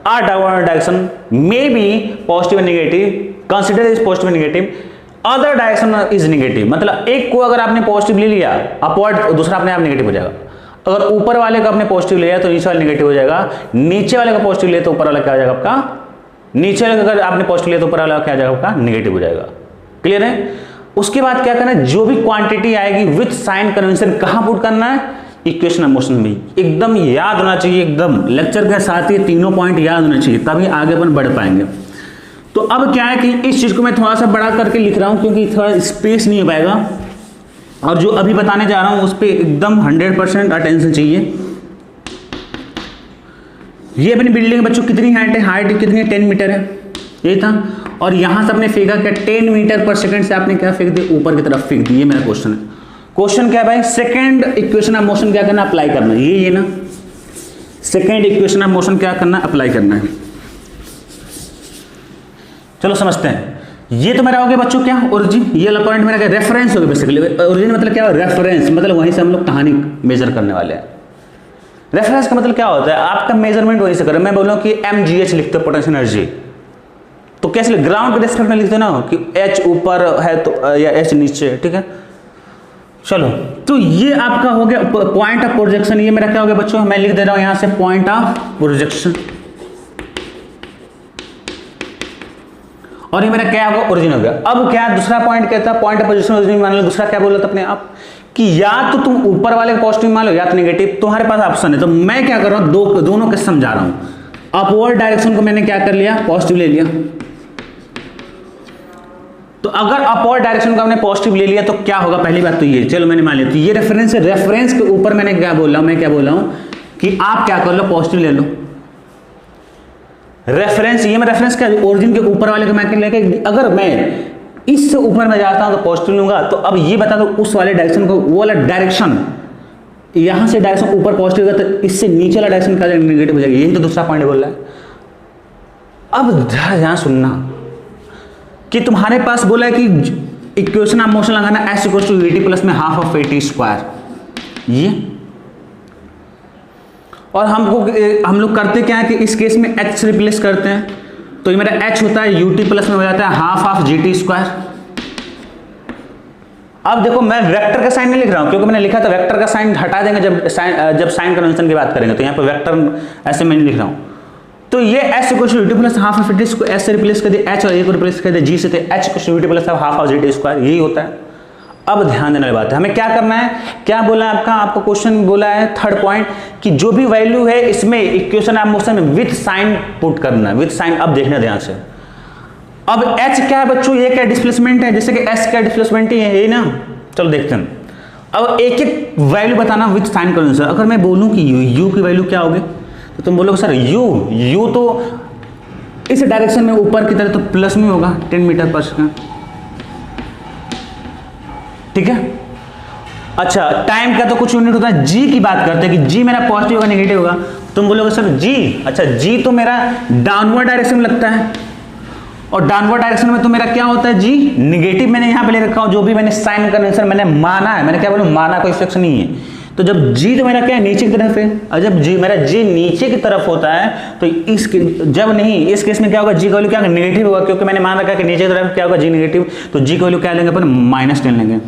और downward direction may be positive negative, consider is positive negative, other direction is negative. मतलब एक को अगर आपने पॉजिटिव ले लिया अपवर्ड, दूसरा अपने आप नेगेटिव हो जाएगा। अगर ऊपर वाले का आपने पॉजिटिव लिया तो नीचे वाला नेगेटिव हो जाएगा, नीचे वाले का पॉजिटिव लिया तो ऊपर वाला क्या हो जाएगा आपका, नीचे वाले का अगर आपने पॉजिटिव लिया तो ऊपर वाला क्या हो जाएगा आपका, नेगेटिव हो जाएगा। क्लियर है। उसके बाद क्या करना है, जो भी क्वांटिटी आएगी विथ साइन कन्वेंशन कहां पुट करना है, इक्वेशन ऑफ मोशन में। एकदम याद होना चाहिए, एकदम लेक्चर के साथ ही तीनों पॉइंट याद होना चाहिए, तभी आगे अपन बढ़ पाएंगे। तो अब क्या है कि इस चीज को मैं थोड़ा सा बड़ा करके लिख रहा हूं क्योंकि थोड़ा स्पेस नहीं हो पाएगा, और जो अभी बताने जा रहा हूं उस पर एकदम 100% अटेंशन चाहिए। ये अपनी बिल्डिंग बच्चों कितनी हाइट है, हाइट कितनी है, 10 मीटर है, यही था। और यहां से आपने फेंका क्या, 10 मीटर पर सेकंड से आपने क्या फेंक दिया, ऊपर की तरफ फेंक दिया। ये मेरा क्वेश्चन है। क्वेश्चन क्या है भाई, सेकंड इक्वेशन ऑफ मोशन क्या करना, अप्लाई करना। ये ना सेकंड इक्वेशन ऑफ मोशन क्या करना, अप्लाई करना है। चलो समझते हैं। ये तो मेरा हो गया बच्चों क्या, ओरिजिन। ये वाला पॉइंट मेरा क्या, रेफरेंस हो गया बेसिकली। ओरिजिन मतलब क्या, रेफरेंस मतलब वहीं से हम लोग कहानी मेजर करने वाले हैं। रेफरेंस का मतलब क्या होता है, आपका मेजरमेंट वहीं से करें। मैं बोलूँ कि mgh लिखते हो, पोटेंशियल एनर्जी, तो कैसे ग्राउंड के रेस्पेक्ट में लिखते हो ना कि h ऊपर है तो या h नीचे। ठीक है, चलो तो ये आपका हो गया पॉइंट ऑफ प्रोजेक्शन। ये मेरा क्या हो गया बच्चों, मैं लिख दे रहा हूं यहां से पॉइंट ऑफ प्रोजेक्शन, और ये मेरा क्या होगा, ओरिजिन हो गया। अब क्या दूसरा पॉइंट कहता है, पॉइंट ऑफ प्रोजेक्शन ओरिजिन मान लो। दूसरा क्या बोला था अपने आप कि या तो तुम ऊपर वाले का पॉजिटिव मान लो या तो नेगेटिव, तुम्हारे पास ऑप्शन है। तो मैं क्या कर रहा हूं, दोनों के समझा रहा हूं। अपवर्ड डायरेक्शन को मैंने क्या कर लिया, पॉजिटिव ले लिया। तो अगर अपवर्ड डायरेक्शन को हमने पॉजिटिव ले लिया तो क्या होगा, पहली बात तो ये, चलो मैंने मान लिया। तो ये रेफरेंस है, रेफरेंस के ऊपर मैंने क्या बोल रहा हूं, मैं क्या बोल रहा हूं कि आप क्या कर लो, पॉजिटिव ले लो। रेफरेंस, ये मैं रेफरेंस का ओरिजिन के ऊपर वाले को मैं लेके, अगर मैं इससे ऊपर में जाता हूं तो पॉजिटिव लूंगा। तो अब ये बता दो उस वाले डायरेक्शन को, वो वाला डायरेक्शन यहां से डायरेक्शन ऊपर पॉजिटिव होगा तो इससे नीचे वाला डायरेक्शन क्या नेगेटिव हो जाएगा। यही तो दूसरा पॉइंट बोल रहा है। अब ध्यान सुनना कि तुम्हारे पास बोला है कि इक्वेशन ऑफ मोशन लगाना s equals to vt plus में हाफ ऑफ at स्क्वायर, ये। और हम लोग करते क्या है कि इस केस में h रिप्लेस करते हैं, तो ये मेरा h होता है ut प्लस में हो जाता है हाफ ऑफ gt स्क्वायर। अब देखो मैं वेक्टर का साइन नहीं लिख रहा हूं क्योंकि मैंने लिखा था वेक्टर का साइन हटा देंगे जब साइन कन्वेंशन की बात करेंगे। तो यहाँ पे वेक्टर ऐसे मैं नहीं लिख रहा हूं। तो ये s equal to ut plus half of it को s से रिप्लेस कर दिया, h और a को रिप्लेस कर दिया g से, तो h equal to ut plus half of gt square, यही होता है। अब ध्यान देने वाली बात है, हमें क्या करना है, क्या बोला है आपको क्वेश्चन बोला है थर्ड पॉइंट कि जो भी वैल्यू है इसमें इक्वेशन ऑफ मोशन में विथ साइन पुट करना है, विथ साइन। अब देखना ध्यान से, अब h क्या है बच्चों, ये क्या डिस्प्लेसमेंट है, जैसे कि s क्या डिस्प्लेसमेंट है, यही ना। चलो देखते हैं। अब एक एक वैल्यू बताना विथ साइन कन्वेंशन। अगर मैं बोलूं कि u की वैल्यू क्या होगी तो तुम बोलोगे सर u तो इस डायरेक्शन में ऊपर की तरह तो प्लस में होगा 10 मीटर पर सेकंड। ठीक है। अच्छा टाइम का तो कुछ यूनिट होता है, जी की बात करते हैं कि जी मेरा पॉजिटिव होगा नेगेटिव होगा। तुम बोलोगे सर जी, अच्छा जी तो मेरा डाउनवर्ड डायरेक्शन में लगता है, और डाउनवर्ड डायरेक्शन में तो मेरा क्या होता है जी नेगेटिव। मैंने यहां पे ले रखा हूं, जो भी मैंने साइन कन्वेंशन मैंने माना है, मैंने क्या बोलूं माना, कोई फिक्स नहीं है। तो जब जी तो मेरा क्या है नीचे की तरफ है, और जब जी मेरा जी नीचे की तरफ होता है तो जब नहीं इस केस में क्या होगा, जी का वैल्यू क्या नेगेटिव होगा, क्योंकि मैंने मान रखा कि नीचे की तरफ क्या होगा जी नेगेटिव। तो जी का वैल्यू क्या लेंगे अपन -10 लेंगे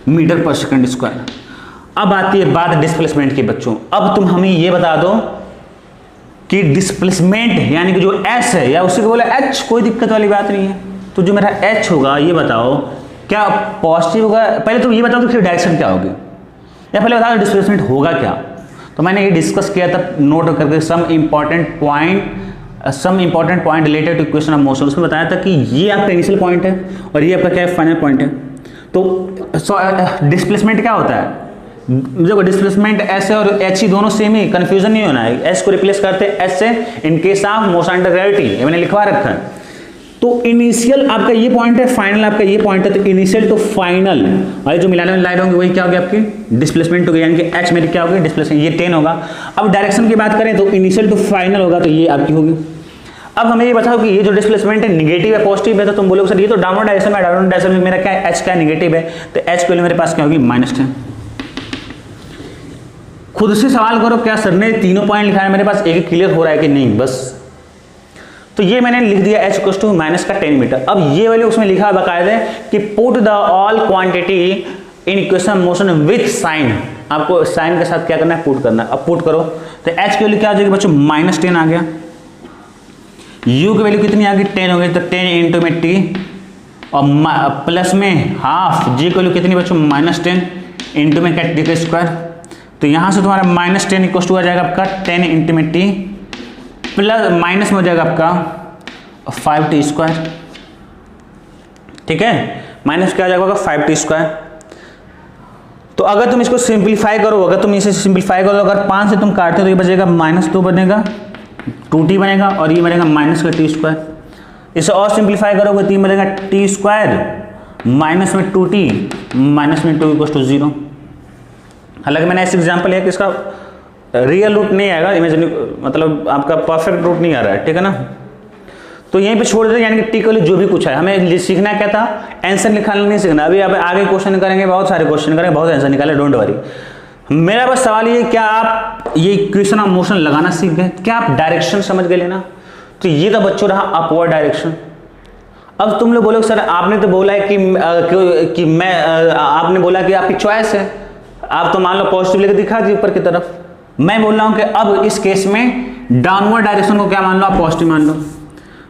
मीटर पर सेकंड स्क्वायर। अब आती है बात डिस्प्लेसमेंट की बच्चों। अब तुम हमें ये बता दो कि डिस्प्लेसमेंट यानी कि जो एस है या उसी को बोला एच, कोई दिक्कत वाली बात नहीं है। तो जो मेरा एच होगा ये बताओ क्या पॉजिटिव होगा, पहले तो ये बताओ तो फिर डायरेक्शन क्या होगी, या पहले बता दो डिस्प्लेसमेंट होगा क्या। तो मैंने ये डिस्कस किया था नोट करके some important point related to equation of motion. उसमें बताया था कि ये आपका इनिशियल पॉइंट है और ये आपका क्या है फाइनल पॉइंट है। तो डिस्प्लेसमेंट क्या होता है, देखो डिस्प्लेसमेंट एस है और एच ही दोनों सेम ही, कंफ्यूजन नहीं होना है। एस को रिप्लेस करते हैं एच से in case of motion under gravity, ये मैंने लिखवा रखा है। तो इनिशियल आपका ये पॉइंट है, फाइनल आपका ये पॉइंट है। तो इनिशियल टू फाइनल वाले जो मिलाने वाली लाइन होंगी वही क्या होगी आपकी डिस्प्लेसमेंट होगी, यानी कि एच मेरी क्या होगी डिस्प्लेसमेंट, ये 10 होगा। अब डायरेक्शन की बात करें तो इनिशियल टू फाइनल होगा तो ये आपकी होगी। अब हमें ये बताओ कि ये जो डिस्प्लेसमेंट है नेगेटिव है पॉजिटिव है, तो तुम बोलोगे सर ये तो डाउनवर्ड डायरेक्शन में, डाउनवर्ड डायरेक्शन में मेरा क्या है एच का नेगेटिव है, तो एच के लिए मेरे पास क्या होगी -10। खुद से सवाल करो क्या सर ने तीनों पॉइंट लिखा है मेरे पास, एक क्लियर हो रहा है कि नहीं बस। तो ये मैंने लिख दिया h इक्वल्स टू माइनस का 10 मीटर। अब ये वाले उसमें लिखा है बाकायदे कि put the all quantity in equation motion with sign, आपको साइन के साथ क्या करना है पुट करना है। अब पुट करो तो h की वैल्यू क्या आ जाएगी बच्चों -10 आ गया, u की वैल्यू कितनी आ गई 10 हो गई, तो 10 इंटू में t और प्लस में हाफ, g की वैल्यू कितनी बच्चों -10 इंटू में क्या t का स्क्वायर। तो यहां से तुम्हारा -10 इक्वल्स टू आ जाएगा आपका 10 इंटू में t प्लस माइनस में हो जाएगा आपका 5t स्क्वायर, ठीक है। माइनस क्या आ जाएगा 5t स्क्वायर। तो अगर तुम इसको सिंपलीफाई करो, अगर तुम इसे सिंपलीफाई करो, अगर 5 से तुम काटते हो तो ये बचेगा -2 बनेगा, 2t बनेगा और ये बनेगा माइनस का t स्क्वायर। इसे और सिंपलीफाई करोगे तो ये बनेगा t स्क्वायर माइनस में 2t माइनस में 2 इक्वल्स टू 0। हालांकि मैंने ऐसे एग्जाम्पल है कि इसका रियल रूट नहीं आएगा, इमेजिनरी मतलब आपका परफेक्ट रूट नहीं आ रहा है, ठीक है ना। तो यहीं पे छोड़ देते, यानी कि टी के लिए जो भी कुछ है हमें सीखना क्या था, आंसर निकालना नहीं सीखना। अभी आप आगे क्वेश्चन करेंगे, बहुत सारे क्वेश्चन करेंगे, बहुत आंसर निकाले, डोंट वरी। मेरा बस सवाल ये क्या आप ये इक्वेशन ऑफ मोशन लगाना सीख गए, क्या आप डायरेक्शन समझ गए लेना। तो ये तो बच्चों रहा अपवर्ड डायरेक्शन। अब तुम लोग बोलोगे सर आपने तो बोला है कि मैं आपने बोला कि आपकी चॉइस है, आप तो मान लो पॉजिटिव लेकर दिखा दी ऊपर की तरफ। मैं बोल रहा हूं कि अब इस केस में डाउनवर्ड डायरेक्शन को क्या मान लो आप पॉजिटिव मान लो।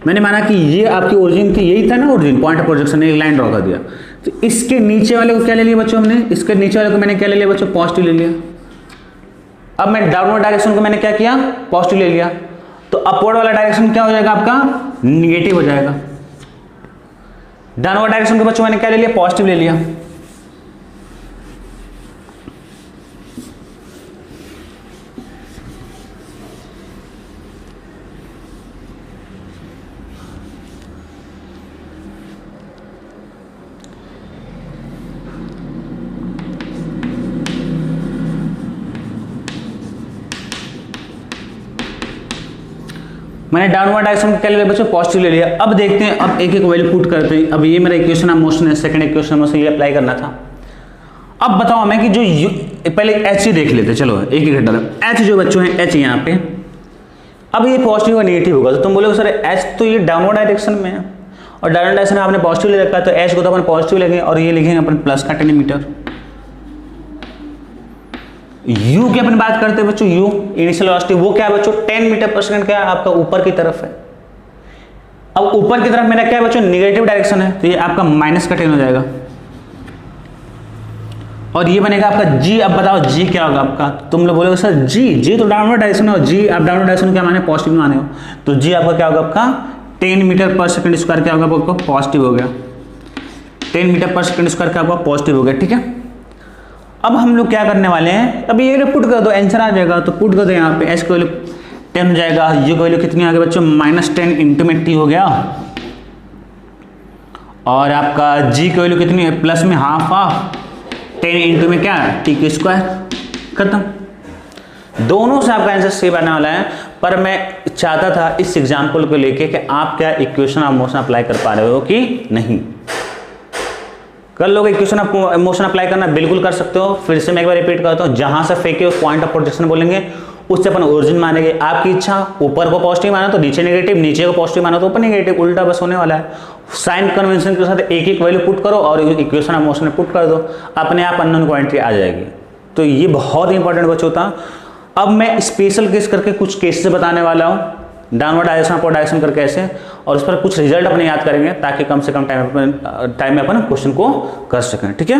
मैंने माना कि ये आपकी ओरिजिन थी, यही था ना ओरिजिन, पॉइंट ऑफ प्रोजेक्शन, एक लाइन ड्रॉ कर दिया। तो इसके नीचे वाले को क्या ले लिया बच्चों हमने, इसके नीचे वाले को मैंने क्या ले लिया बच्चों पॉजिटिव ले लिया। अब मैं डाउनवर्ड डायरेक्शन को मैंने क्या किया पॉजिटिव ले लिया, तो अपवर्ड वाला डायरेक्शन क्या हो जाएगा आपका निगेटिव हो जाएगा। डाउनवर्ड डायरेक्शन के बच्चों मैंने क्या ले लिया पॉजिटिव ले लिया। मैंने डाउनवर्ड डायरेक्शन क्या ले लिया बच्चों पॉजिटिव ले लिया। अब देखते हैं, अब एक एक वैल्यू पुट करते हैं। अब ये मेरा इक्वेशन ऑफ मोशन है, सेकंड इक्वेशन ऑफ मोशन ये अप्लाई करना था। अब बताओ हमें कि जो पहले एच ही देख लेते, चलो एक एक घंटा। एच जो बच्चों है एच यहाँ पे, अब ये पॉजिटिव और नेगेटिव होगा। तो तुम बोलोगे सर एच तो ये डाउनवर्ड डायरेक्शन में है और डाउनवर्ड डायरेक्शन में आपने पॉजिटिव ले रखा है, तो एच को तो अपन पॉजिटिव लेंगे और ये लिखेंगे अपन प्लस का 10 मीटर। u की अपन बात करते हैं बच्चों, u इनिशियल वेलोसिटी वो क्या है बच्चों 10 मीटर पर सेकंड, क्या है आपका ऊपर की तरफ है। अब ऊपर की तरफ मेरा क्या है बच्चों नेगेटिव डायरेक्शन है, तो ये आपका माइनस का 10 हो जाएगा और ये बनेगा आपका g। अब बताओ g क्या होगा आपका, तुम लोग बोलोगे सर g तो डाउनवर्ड डायरेक्शन है और g आप डाउनवर्ड डायरेक्शन क्या माने पॉजिटिव माने हो, तो g आपका क्या होगा आपका 10 मीटर पर सेकंड स्क्वायर क्या होगा आपको पॉजिटिव हो गया। 10 मीटर पर सेकंड स्क्वायर क्या होगा पॉजिटिव हो गया, ठीक है। अब हम लोग क्या करने वाले हैं, अब ये पुट कर दो आंसर आ जाएगा। तो पुट कर दो यहाँ पे एच की वैल्यू 10 हो जाएगा, यू की वैल्यू कितनी आ गई बच्चों -10 इंटू में टी हो गया और आपका जी की वैल्यू कितनी है, प्लस में हाफ ऑफ 10 इंटू में क्या टी की स्क्वायर, खत्म। दोनों से आपका आंसर सेम आने वाला है, पर मैं चाहता था इस एग्जाम्पल को लेके कि आप क्या इक्वेशन ऑफ मोशन अप्लाई कर पा रहे हो कि नहीं। कर लोगे इक्वेशन ऑफ मोशन अप्लाई करना, बिल्कुल कर सकते हो। फिर से मैं एक बार रिपीट करता हूँ, जहां से फेंके पॉइंट ऑफ प्रोजेक्शन बोलेंगे, उससे अपन ओरिजिन मानेंगे। आपकी इच्छा, ऊपर को पॉजिटिव माना तो नीचे नेगेटिव, नीचे को पॉजिटिव माना तो ऊपर नेगेटिव, उल्टा बस होने वाला है। साइन कन्वेंशन के साथ एक एक वैल्यू पुट करो और इक्वेशन ऑफ मोशन में पुट कर दो, अपने आप अननोन क्वांटिटी आ जाएगी। तो ये बहुत इंपॉर्टेंट बच्चों था। अब मैं स्पेशल केस करके कुछ केसेस बताने वाला हूँ, डाउनवर्ड डायरेक्शन अपवर्ड डायरेक्शन करके ऐसे, और उस पर कुछ रिजल्ट अपने याद करेंगे ताकि कम से कम टाइम में अपन क्वेश्चन को कर सकें, ठीक है।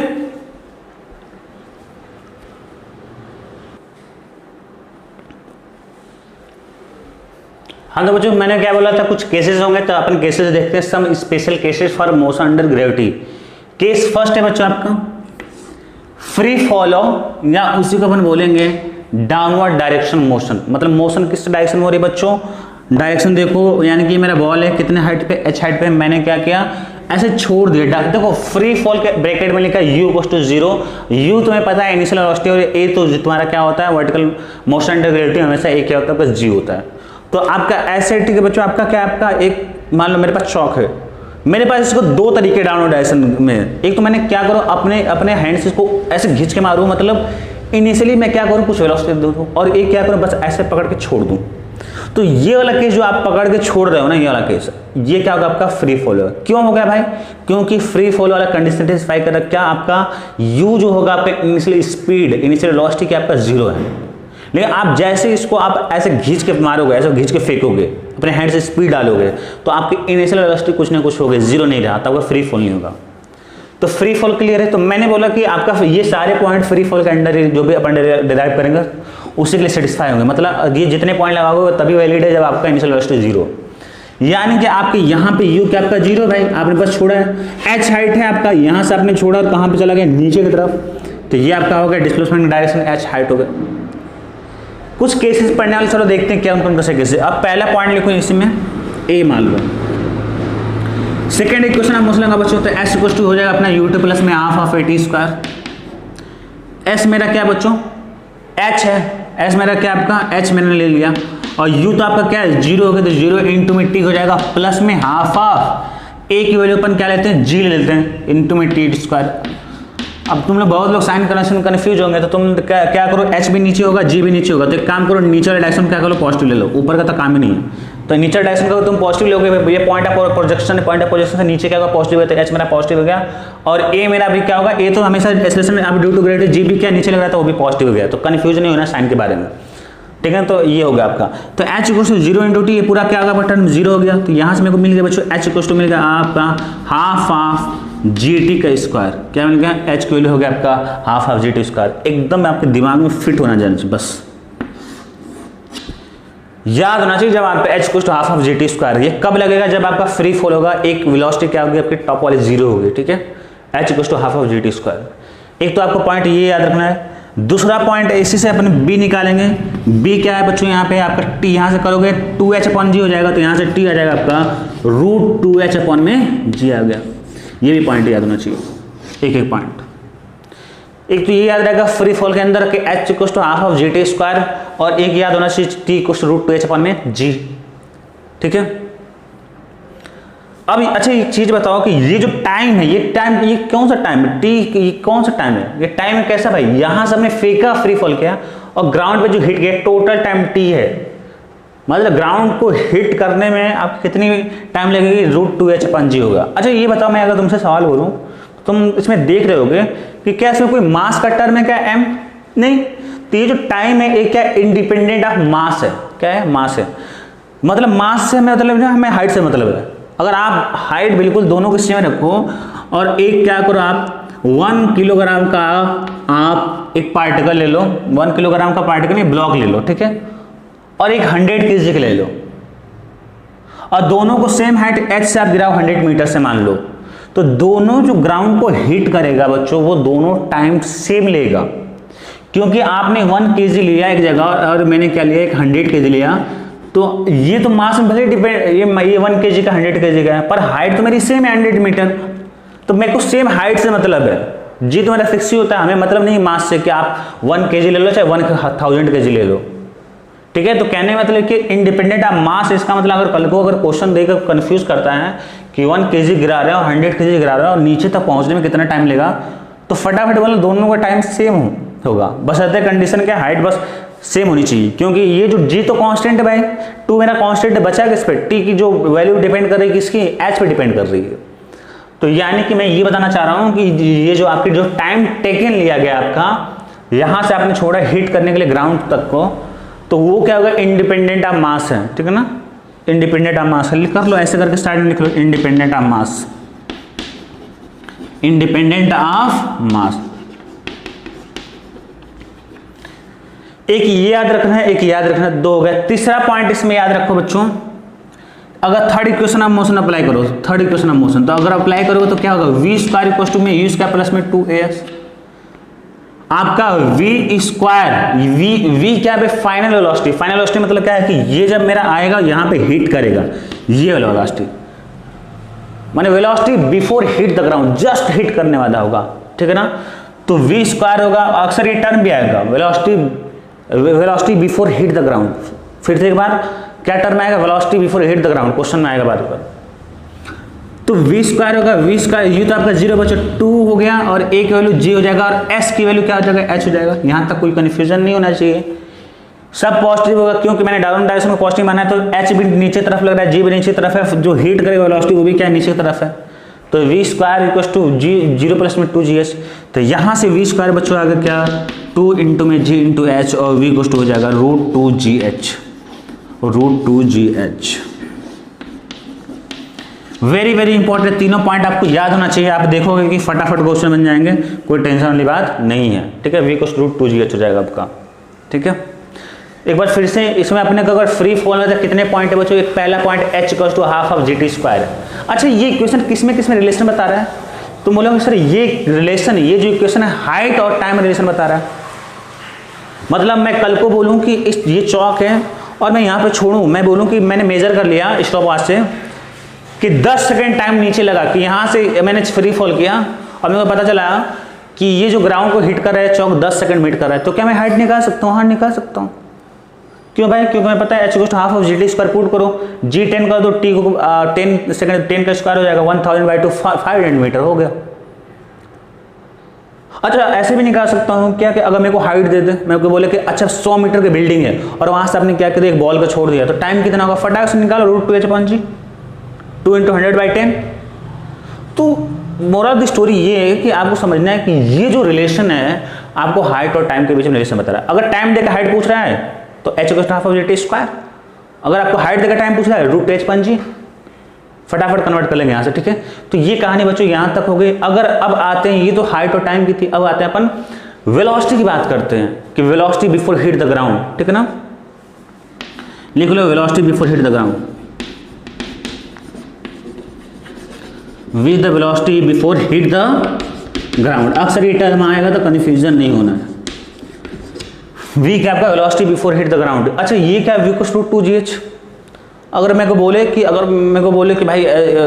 हाँ तो बच्चों मैंने क्या बोला था, कुछ केसेस होंगे तो अपन केसेस देखते हैं, some special cases for motion under gravity. Case first है बच्चों आपका फ्री फॉलो, या उसी को अपन बोलेंगे डाउनवर्ड डायरेक्शन मोशन। मतलब मोशन किस डायरेक्शन में हो रही है बच्चों, डायरेक्शन देखो, यानी कि मेरा बॉल है कितने हाइट पे, h हाइट पे, मैंने क्या किया ऐसे छोड़ दिया। देखो फ्री फॉल के ब्रैकेट में लिखा है u इक्वल्स टू 0, u तुम्हें पता है इनिशियल वेलोसिटी, और a तो तुम्हारा क्या होता है वर्टिकल मोशन अंडर ग्रेविटी, हमेशा a क्या होता है बस g होता है। तो आपका ऐसे ठीक है बच्चों, आपका क्या, आपका एक मान लो मेरे पास चौक है, मेरे पास इसको दो तरीके डाउनवर्ड डायरेक्शन में, एक तो मैंने क्या करूँ अपने हैंड से इसको ऐसे खींच के मारूँ, मतलब इनिशियली मैं क्या करूँ कुछ वेलोसिटी दूँ, और एक क्या करूँ बस ऐसे पकड़ के छोड़ दूँ। तो ये वाला केस जो आप पकड़ के छोड़ रहे हो ना, ये वाला केस, ये क्या होगा आपका फ्री फॉल होगा। क्यों हो गया भाई, क्योंकि फ्री फॉल वाला कंडीशन सेटिस्फाई कर रहा, क्या आपका u जो होगा आपका इनिशियल स्पीड, इनिशियल वेलोसिटी क्या आपका 0 है। लेकिन आप जैसे इसको आप ऐसे खींच के मारोगे, ऐसे खींच के फेंकोगे, अपने हैंड से स्पीड डालोगे, तो आपकी इनिशियल वेलोसिटी कुछ ना कुछ होगी, 0 नहीं रहा, तब फ्री फॉल नहीं होगा। तो फ्री फॉल क्लियर है। तो मैंने बोला कि आपका ये सारे पॉइंट फ्री फॉल के अंडर जो भी अपन डिराइव करेंगे उसी के लिए सेटिस्फाई होंगे। मतलब ये जितने पॉइंट लगाओगे तभी वैलिड है जब आपका इनिशियल वेलोसिटी 0, यानी कि आपके यहाँ पे u क्या आपका 0 भाई, आपने बस छोड़ा है। h हाइट है आपका, यहाँ से आपने छोड़ा और कहाँ पे चला गया नीचे की तरफ, तो ये आपका हो गया डिस्प्लेसमेंट डायरेक्शन, h हाइट हो गया। कुछ केसेस पढ़ने वाले, चलो देखते हैं क्या उनको कैसे केसेस। अब पहला पॉइंट लिखो इसमें a मान लो। सेकेंड इक्वेशन आप मोशन लगा बच्चों, तो s इक्वल टू हो जाएगा अपना u2 प्लस में half of at square. s मेरा क्या बच्चों h है, s मेरा क्या आपका h मैंने ले लिया, और u तो आपका क्या है 0 हो गया, तो 0 इंटू में t हो जाएगा प्लस में हाफ ऑफ a की वैल्यू अपन क्या लेते हैं g ले लेते हैं इंटू में t स्क्वायर। अब तुम लोग बहुत लोग साइन कन्वेंशन कन्फ्यूज होंगे, तो तुम क्या करो, h भी नीचे होगा g भी नीचे होगा, तो एक काम करो नीचे वाले डायरेक्शन क्या करो पॉजिटिव ले लो, ऊपर का तो काम ही नहीं है। तो नीचे डायरेक्शन का तुम पॉजिटिव लोगे, ये पॉइंट ऑफ प्रोजेक्शन है, पॉइंट ऑफ प्रोजेक्शन से नीचे क्या होगा पॉजिटिव है, तो h मेरा पॉजिटिव हो गया, और a मेरा भी क्या होगा, a तो हमेशा एक्सेलरेशन में अब ड्यू टू ग्रेविटी, g भी क्या नीचे लग रहा था वो भी पॉजिटिव हो गया, तो कंफ्यूज नहीं होना साइन के बारे में, ठीक है। तो ये होगा आपका, तो h equal to 0 into t, ये पूरा क्या होगा बटन 0 हो गया, तो यहाँ से मेरे को मिल गया बच्चों h इक्वल टू मिल गया आपका हाफ ऑफ gt का स्क्वायर। क्या मिल गया, h की वैल्यू हो गया आपका हाफ ऑफ gt स्क्वायर। एकदम आपके दिमाग में फिट होना चाहिए, बस याद होना चाहिए जब आप h equal to half of gt square. ये कब लगेगा, जब आपका फ्री फॉल होगा, एक वेलोसिटी क्या होगी आपकी टॉप वाली 0 होगी, ठीक है, h equal to half of gt square. एक तो आपको पॉइंट ये याद रखना है। दूसरा पॉइंट इसी से अपन b निकालेंगे। b क्या है बच्चों, यहाँ पे आपका t, यहाँ से करोगे 2h अपॉन g हो जाएगा, तो यहाँ से t आ जाएगा आपका रूट 2h अपॉन में g आ गया। ये भी पॉइंट याद होना चाहिए, एक एक पॉइंट। एक तो ये याद रहेगा फ्री फॉल के अंदर कि h equal to half of gt square, और एक याद होना चाहिए t equal to root 2h upon में g, ठीक है। अब अच्छा एक चीज बताओ कि ये जो टाइम है, ये कौन सा टाइम है, टी, ये कौन सा टाइम है, ये टाइम है कैसा भाई, यहां से हमने फेंका फ्री फॉल किया और ग्राउंड पे जो हिट गया टोटल टाइम टी है, मतलब ग्राउंड को हिट करने में आप कितनी टाइम लगेगी, रूट 2h अपॉन g होगा। अच्छा ये बताओ, मैं अगर तुमसे सवाल बोलूं तुम इसमें देख रहे होगे कि क्या इसमें कोई मास का टर्म है क्या, m नहीं, तो ये जो टाइम है ये क्या इंडिपेंडेंट ऑफ मास है, क्या है मास है, मतलब मास से मतलब जो हमें हाइट से मतलब है। अगर आप हाइट बिल्कुल दोनों को सेम रखो और एक क्या करो, आप 1 किलोग्राम का आप एक पार्टिकल ले लो, 1 किलोग्राम का पार्टिकल ये ब्लॉक ले लो, ठीक है, और एक 100 kg ले लो, और दोनों को सेम हाइट h से आप गिराओ 100 मीटर से मान लो, तो दोनों जो ग्राउंड को हिट करेगा बच्चों वो दोनों टाइम सेम लेगा, क्योंकि आपने 1 kg लिया एक जगह और मैंने क्या लिया एक 100 kg लिया, तो ये तो मास में भले डिपेंड, ये 1 kg का 100 kg का है, पर हाइट तो मेरी सेम है 100 मीटर, तो मेरे को सेम हाइट से मतलब है, जी तो मेरा फिक्स ही होता है, हमें मतलब नहीं मास से कि आप 1 kg ले लो चाहे 1000 kg ले लो, ठीक है। तो कहने का मतलब कि इंडिपेंडेंट ऑफ मास, इसका मतलब अगर कल को अगर क्वेश्चन देकर कंफ्यूज करता है कि 1 kg गिरा रहे हो 100 kg गिरा रहे हो और नीचे तक पहुंचने में कितना टाइम लेगा, तो फटाफट वाला दोनों का टाइम सेम होगा, बस ऐसे कंडीशन के हाइट बस सेम होनी चाहिए, क्योंकि ये जो जी तो कांस्टेंट है भाई, 2 मेरा कांस्टेंट बचा किस पे, टी की जो वैल्यू डिपेंड कर रही है किसकी, एच पे डिपेंड कर रही है। तो यानी कि मैं ये बताना चाह रहा हूं कि ये जो आपकी जो टाइम टेकन लिया गया आपका, यहां से आपने छोड़ा हिट करने के लिए ग्राउंड तक को, तो वो क्या होगा, इंडिपेंडेंट ऑफ मास है, ठीक है ना, इंडिपेंडेंट ऑफ मास कर लो, ऐसे करके स्टार्ट में लिख लो, independent of mass, independent of mass. एक ये याद रखना है, एक याद रखना है, 2 हो गया। तीसरा पॉइंट इसमें याद रखो बच्चों, अगर third equation of motion apply करो, थर्ड इक्वेशन ऑफ मोशन, तो अगर अप्लाई करोगे तो क्या होगा, वी स्क्वायर इक्वल टू में यू स्क्वायर प्लस में 2as, आपका वी स्क्वायर, वी क्या है, फाइनल वेलोसिटी, फाइनल वेलोसिटी मतलब क्या है कि ये जब मेरा आएगा यहाँ पे हिट करेगा, ये वाला वेलोसिटी माने velocity before hit the ground, just hit करने वाला होगा, ठीक है ना। तो वी स्क्वायर होगा, अक्सर ये टर्म भी आएगा, velocity before hit the ground, फिर से एक बार क्या टर्म आएगा, velocity before hit the ground, question में आएगा बार बार। तो वी स्क्वायर होगा, वी स्क्वायर ये तो आपका 0 बचा 2 हो गया, और ए की वैल्यू जी हो जाएगा, और एस की वैल्यू क्या हो जाएगा, एच हो जाएगा। यहां तक कोई कंफ्यूजन नहीं होना चाहिए, सब पॉजिटिव होगा, क्योंकि मैंने डाउन डायरेक्शन में पॉजिटिव माना है, तो एच भी नीचे तरफ लग रहा है, जी भी नीचे तरफ है, जो हीट करेगा वेलोसिटी वो भी क्या नीचे तरफ है, तो v square equal to g 0 plus में 2gh, तो यहां से वी स्क्वायर बच्चों आगे क्या 2 इंटू में जी इंटू एच, और वी इक्वल टू हो जाएगा √2gh, √2gh। Very very important, तीनों पॉइंट आपको याद होना चाहिए, आप देखोगे कि फटाफट क्वेश्चन बन जाएंगे, कोई टेंशन वाली बात नहीं है, ठीक है। वी इक्वल टू √2gh हो जाएगा आपका, ठीक है। एक बार फिर से इसमें अपने को अगर फ्री फॉल में तो कितने पॉइंट है बच्चों, एक पहला point h equal to half of gt square. अच्छा ये इक्वेशन किसमें किसमें रिलेशन बता रहा है, तो बोलोगे सर ये रिलेशन, ये जो इक्वेशन है हाइट और टाइम रिलेशन बता रहा है, मतलब मैं कल को बोलूं कि इस ये चौक है और मैं यहाँ पे छोड़ूं, मैं बोलूं कि मैंने मेजर कर लिया स्टॉप वॉच से कि 10 सेकेंड टाइम नीचे लगा, कि यहाँ से मैंने फ्री फॉल किया और मेरे को पता चला कि ये जो ग्राउंड को हिट कर रहा है चौक 10 सेकंड हिट कर रहा है, तो क्या मैं हाइट निकाल सकता हूँ, हाँ निकाल सकता हूँ। क्यों भाई, क्योंकि मैं पता है h equal to half of gt square, put करो g 10 कर दो, t को 10 सेकंड 10 का स्क्वायर हो जाएगा 1000/2 500 मीटर हो गया। अच्छा ऐसे भी निकाल सकता हूँ क्या कि अगर मेरे को हाइट दे दे, मेरे को बोले कि अच्छा 100 मीटर की बिल्डिंग है और वहां से आपने क्या किया एक बॉल को छोड़ दिया, तो टाइम कितना होगा, फटाक से निकालो √2h/g 2 × 100/10। तो मोरल ऑफ द स्टोरी ये है कि आपको समझना है कि ये जो रिलेशन है आपको हाइट और टाइम के बीच में रिलेशन बता रहा है। अगर टाइम देकर हाइट पूछ रहा है तो h equal to half of gt square, अगर आपको हाइट देकर टाइम पूछ रहा है √2h/g, फटाफट कन्वर्ट कर लेंगे यहाँ से, ठीक है। तो ये कहानी बच्चों यहाँ तक हो गई। अगर अब आते हैं, ये तो हाइट और टाइम की थी, अब आते हैं अपन वेलोसिटी की बात करते हैं कि velocity before hit the ground, ठीक है ना। लिख लो velocity before hit the ground, with the velocity before hit the ground. अक्सर ये टर्म आएगा तो कंफ्यूजन नहीं होना है। वी क्या आपका velocity before hit the ground. अच्छा ये क्या v इक्वल टू 2gh। अगर मेरे को बोले कि भाई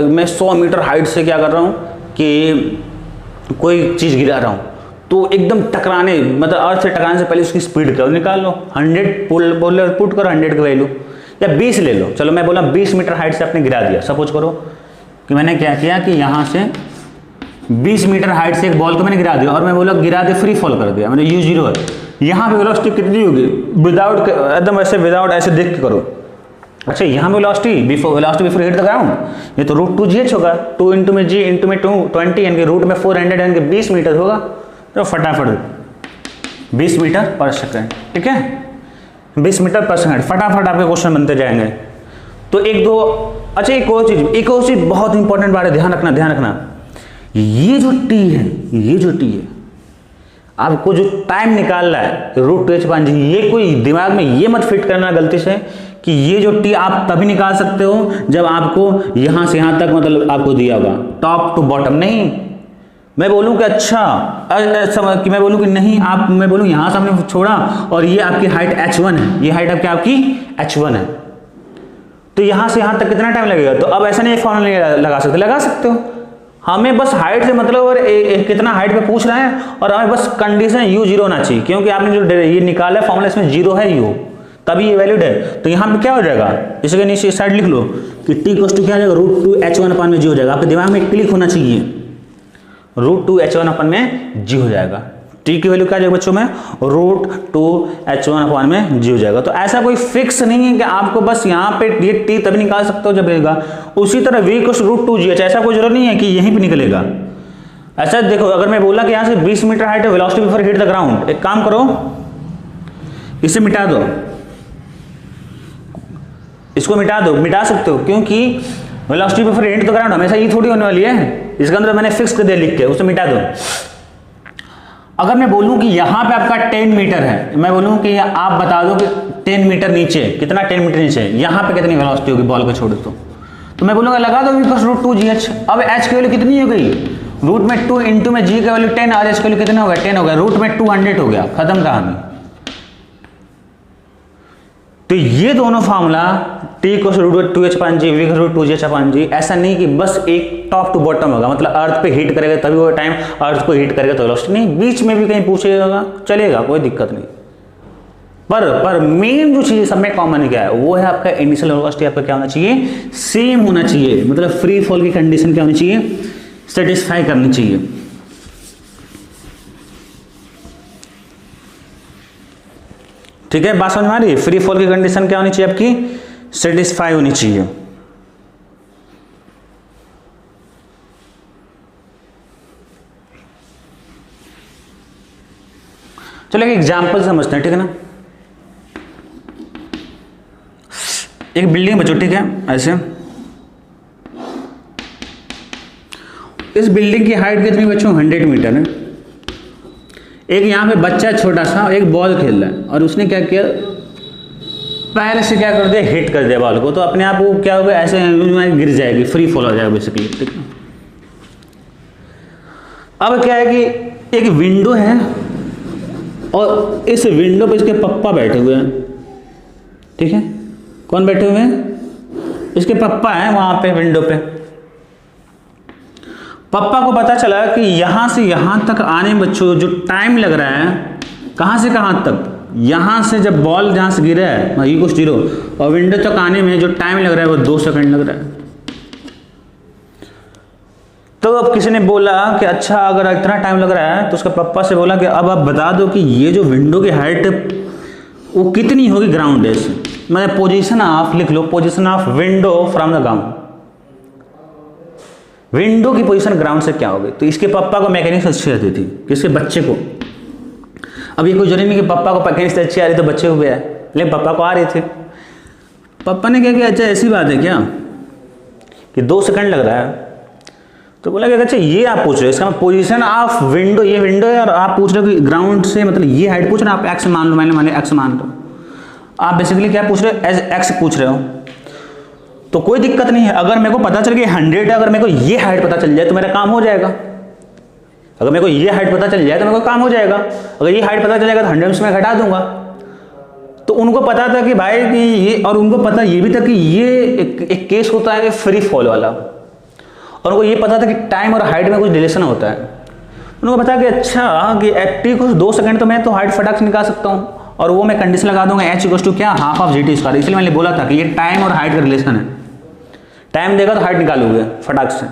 मैं 100 मीटर हाइट से क्या कर रहा हूँ कि कोई चीज़ गिरा रहा हूँ, तो एकदम टकराने मतलब अर्थ से टकराने से पहले उसकी स्पीड क्या निकाल लो, 100 पुट करो 100 की वैल्यू, या 20 ले लो। चलो मैं बोला 20 मीटर हाइट से आपने गिरा दिया। सपोज करो कि मैंने क्या किया कि यहाँ से 20 मीटर हाइट से एक बॉल को मैंने गिरा दिया और मैं बोला गिरा दे फ्री फॉल कर दिया, मैंने u0 है। यहाँ पे वेलोसिटी कितनी होगी विदाउट एकदम ऐसे विदाउट ऐसे देख के करो। अच्छा यहाँ पे velocity before hit the ground, ये तो √2gh होगा, 2 इंटू में g इंटू में 20 यानी कि रूट में 400 यानी कि 20 मीटर होगा। तो फटाफट 20 मीटर पर सेकेंड, ठीक है 20 मीटर पर सेकेंड, फटाफट आपके क्वेश्चन बनते जाएंगे। तो एक दो अच्छा एक और चीज बहुत इंपॉर्टेंट बात है, ध्यान रखना। ये जो t है आपको जो टाइम निकालना है √2h/g, ये कोई दिमाग में ये मत फिट करना गलती से कि ये जो t आप तभी निकाल सकते हो जब आपको यहां से यहां तक मतलब आपको दिया होगा टॉप टू बॉटम। नहीं मैं बोलूं कि अच्छा कि मैं बोलूं कि नहीं, मैं बोलूं यहां से आपने छोड़ा और ये आपकी हाइट h1 है, ये हाइट आपकी h1 है, तो यहां से यहां तक कितना टाइम लगेगा। तो अब ऐसा नहीं फॉर्मूला लगा सकते हो, हमें बस हाइट से मतलब और कितना हाइट पे पूछ रहा है, और हमें बस कंडीशन u 0 होना चाहिए, क्योंकि आपने जो ये निकाला है फॉर्मूला इसमें 0 है u, तभी ये वैलिड है। तो यहाँ पे क्या हो जाएगा, इसके नीचे साइड लिख लो कि t इक्वल टू क्या हो जाएगा, √2h1/g हो जाएगा। आपके दिमाग में क्लिक होना चाहिए, √2h1/g हो जाएगा। t की वैल्यू क्या आ जाएगा बच्चों में, √2h1/g हो जाएगा। तो ऐसा कोई फिक्स नहीं है कि आपको बस यहाँ पे ये t तभी निकाल सकते हो जब रहेगा। उसी तरह v इक्वल टू √2gh, ऐसा कोई जरूरत नहीं है कि यहीं पे निकलेगा। ऐसा देखो, अगर मैं बोला कि यहाँ से 20 मीटर हाइट है, velocity before hit the ground, एक काम करो इसे मिटा दो, इसको मिटा दो, मिटा सकते हो, क्योंकि velocity before hit the ground हमेशा ये थोड़ी होने वाली है, इसके अंदर मैंने फिक्स कर दिया लिख के, उसे मिटा दो। अगर मैं बोलूं कि यहाँ पे आपका 10 मीटर है, मैं बोलूं कि आप बता दो कि 10 मीटर नीचे कितना, 10 मीटर नीचे यहाँ पे कितनी वेलोसिटी होगी बॉल को छोड़ो तो मैं बोलूंगा लगा दो √2gh। अब h की वैल्यू कितनी हो गई, रूट में 2 इंटू में g का वैल्यू 10 और h की वैल्यू कितना हो गया, 10 हो गया, रूट में 200 हो गया, खत्म कहानी। तो ये दोनों formula t equal to √2h/g, v equal to √2gh/g, ऐसा नहीं कि बस एक टॉप टू बॉटम होगा, मतलब अर्थ पे हिट करेगा तभी वो टाइम, अर्थ को हिट करेगा तो वेलोसिटी नहीं, बीच में भी कहीं पूछेगा चलेगा, कोई दिक्कत नहीं। पर मेन जो चीज सब में कॉमन क्या है, वो है आपका इनिशियल वेलोसिटी आपका क्या होना चाहिए, सेम होना चाहिए, मतलब फ्री फॉल की कंडीशन क्या होनी चाहिए, सेटिस्फाई करनी चाहिए। ठीक है, बात समझ में आ रही है, फ्री फॉल की कंडीशन क्या होनी चाहिए आपकी, सेटिस्फाई होनी चाहिए। चलो एक एग्जांपल समझते हैं, ठीक है ना। एक बिल्डिंग बचो, ठीक है, ऐसे इस बिल्डिंग की हाइट कितनी बच्चों, 100 मीटर है। एक यहाँ पे बच्चा छोटा सा एक बॉल खेल रहा है, और उसने क्या किया, पैर से क्या कर दिया, हिट कर दिया बॉल को, तो अपने आप वो क्या होगा, ऐसे गिर जाएगी, फ्री फॉल हो जाएगा बेसिकली, ठीक है। अब क्या है कि एक विंडो है, और इस विंडो पे इसके पप्पा बैठे हुए हैं, ठीक है। कौन बैठे हुए हैं, इसके पप्पा हैं वहां पे विंडो पे। पप्पा को पता चला कि यहां से यहां तक आने में बच्चों जो टाइम लग रहा है, कहां से कहां तक, यहां से जब बॉल जहां से गिरा है ये कुछ 0, और विंडो तक आने में जो टाइम लग रहा है वो 2 सेकंड लग रहा है। तो अब किसी ने बोला कि अच्छा अगर इतना टाइम लग रहा है, तो उसके पापा से बोला कि अब आप बता दो कि ये जो विंडो की हाइट वो कितनी होगी ग्राउंड से, मतलब पोजीशन ऑफ लिख लो, position of window from the ground, window की पोजीशन ग्राउंड से क्या होगी। तो इसके पापा को मैकेनिक्स अच्छी आती थी, किसके बच्चे को। अब ये कोई जरूरी नहीं कि पापा को मैकेनिक्स अच्छी आ रही तो बच्चे को भी आए, लेकिन पापा को आ रहे थे। पापा ने क्या किया, अच्छा ऐसी बात है क्या कि 2 सेकंड लग रहा है, तो बोला कि अच्छा ये आप पूछ रहे हो, इसका पोजीशन ऑफ विंडो, ये विंडो है और आप पूछ रहे हो कि ग्राउंड से, मतलब ये हाइट पूछ रहे हो आप, एक्स मान लो, मैंने एक्स मान लो, आप बेसिकली क्या पूछ रहे हो, एज एक्स पूछ रहे हो। तो कोई दिक्कत नहीं है, अगर मेरे को पता चल गया 100 है, अगर मेरे को ये हाइट पता चल जाए तो मेरा काम हो जाएगा। अगर मेरे को ये हाइट पता चल जाए तो मेरे को काम हो जाएगा। अगर ये हाइट पता चल जाएगा तो 100 से मैं घटा दूंगा। तो उनको पता था कि भाई कि ये, और उनको पता ये भी था कि ये एक केस होता है फ्री फॉल वाला, और उनको ये पता था कि टाइम और हाइट में कुछ रिलेशन होता है। उनको पता कि अच्छा कि एक्टिव कुछ 2 सेकंड तो मैं तो हाइट फटाक से निकाल सकता हूँ, और वो मैं कंडीशन लगा दूंगा h इक्वल टू क्या, हाफ ऑफ GT स्क्वायर। इसलिए मैंने बोला था कि ये टाइम और हाइट का रिलेशन है, टाइम देगा तो हाइट निकालोगे फटाक से।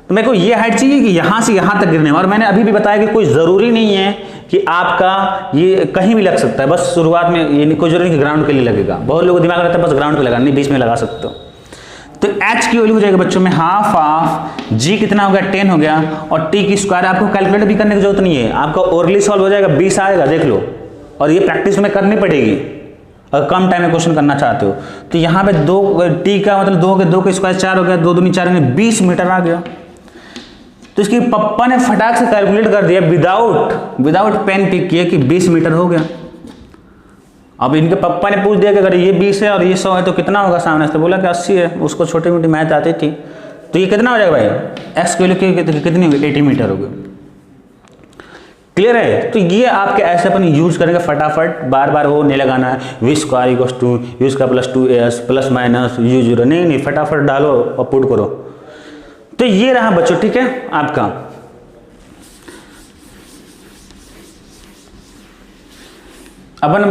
तो मेरे को ये हाइट चाहिए कि यहाँ से यहाँ तक गिरने, और मैंने अभी भी बताया कि कोई ज़रूरी नहीं है कि आपका ये कहीं भी लग सकता है, बस शुरुआत में ये कोई जरूरी नहीं कि ग्राउंड के लिए लगेगा। बहुत लोगों को दिमाग रहता है बस ग्राउंड पे लगाना, नहीं बीच में लगा सकते हो। तो h की वैल्यू हो जाएगा बच्चों में हाफ ऑफ g, कितना हो गया 10 हो गया, और t की स्क्वायर आपको कैलकुलेट भी करने की जरूरत नहीं है, आपका ओरली सॉल्व हो जाएगा 20 आएगा, देख लो। और ये प्रैक्टिस में करनी पड़ेगी अगर कम टाइम में क्वेश्चन करना चाहते हो। तो यहाँ पे 2 t का मतलब 2 के स्क्वायर 4 हो गया, 2 दूनी 4 में 20 मीटर आ गया। तो इसके पप्पा ने फटाक से कैलकुलेट कर दिया, विदाउट पेन पिक किया कि 20 मीटर हो गया। अब इनके पप्पा ने पूछ दिया कि अगर ये 20 है और ये 100 है तो कितना होगा सामने से, बोला कि 80 है। उसको छोटी मोटी मैथ आती थी, तो ये कितना हो जाएगा भाई, एक्स की वैल्यू कितनी होगी, 80 मीटर होगी। क्लियर है। तो ये आपके ऐसे अपन यूज करेंगे फटाफट, बार बार वो नहीं लगाना है v square equals to u square plus 2s plus minus u0, नहीं फटाफट डालो और पुट करो। तो ये रहा बच्चों, ठीक है आपका। अपन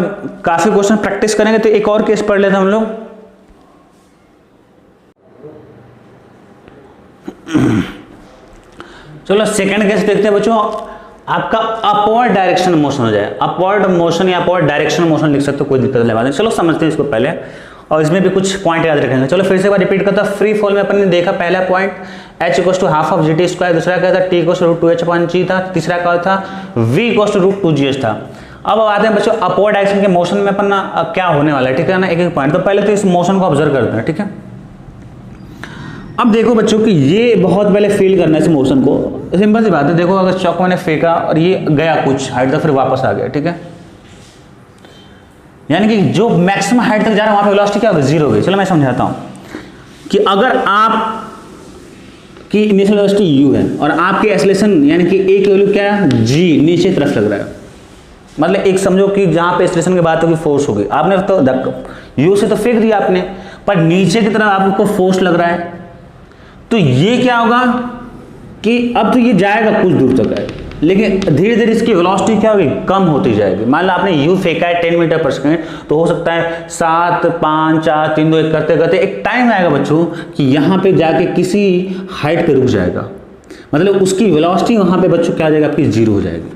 काफी क्वेश्चन प्रैक्टिस करेंगे, तो एक और केस पढ़ लेते हम लोग। चलो सेकंड केस देखते हैं बच्चों। आपका अपवर्ड डायरेक्शन मोशन हो जाए, अपवर्ड मोशन या अपवर्ड डायरेक्शन मोशन लिख सकते हो, कोई दिक्कत नहीं बात है। चलो समझते हैं इसको पहले, और इसमें भी कुछ पॉइंट याद रखेंगे। चलो फिर से एक बार रिपीट करता हूं। फ्री फॉल में अपन ने देखा पहला point h = ½ of gt square, दूसरा क्या था t = √2h/g था, तीसरा क्या था v = √2gh था। अब आते हैं बच्चों अपवर्ड डायरेक्शन के मोशन में अपन क्या होने वाला है, ठीक है ना, एक एक पॉइंट। तो पहले तो इस मोशन को ऑब्जर्व करते हैं, ठीक है। अब देखो बच्चों कि ये बहुत पहले फील करना है इस मोशन को। सिंपल सी बात है, देखो अगर चौक मैंने फेंका और ये गया कुछ हाइट तक, फिर वापस आ गया, ठीक है। यानी कि जो मैक्सिमम हाइट तक जा रहा है वहां पे वेलोसिटी क्या होगी, 0 होगी। चलो मैं समझाता हूं कि अगर आप की इनिशियल वेलोसिटी u है और आपकी एक्सेलरेशन यानी कि a की वैल्यू क्या है, g, नीचे की तरफ लग रहा है। मतलब एक समझो कि जहां पे एक्सेलरेशन की बात होगी, फोर्स होगी, आपने तो u से तो फेंक दिया आपने, पर नीचे की तरफ आपको फोर्स लग रहा है। तो ये क्या होगा कि अब तो ये जाएगा कुछ दूर तक है, लेकिन धीरे धीरे इसकी वेलोसिटी क्या होगी, कम होती जाएगी। मान लो आपने u फेंका है 10 मीटर पर सेकेंड, तो हो सकता है 7, 5, 4, 3, 2, 1 करते करते एक टाइम आएगा बच्चों कि यहाँ पे जाके किसी हाइट पे रुक जाएगा। मतलब उसकी वेलोसिटी वहां पे बच्चों क्या आ जाएगा, आपकी 0 हो जाएगी।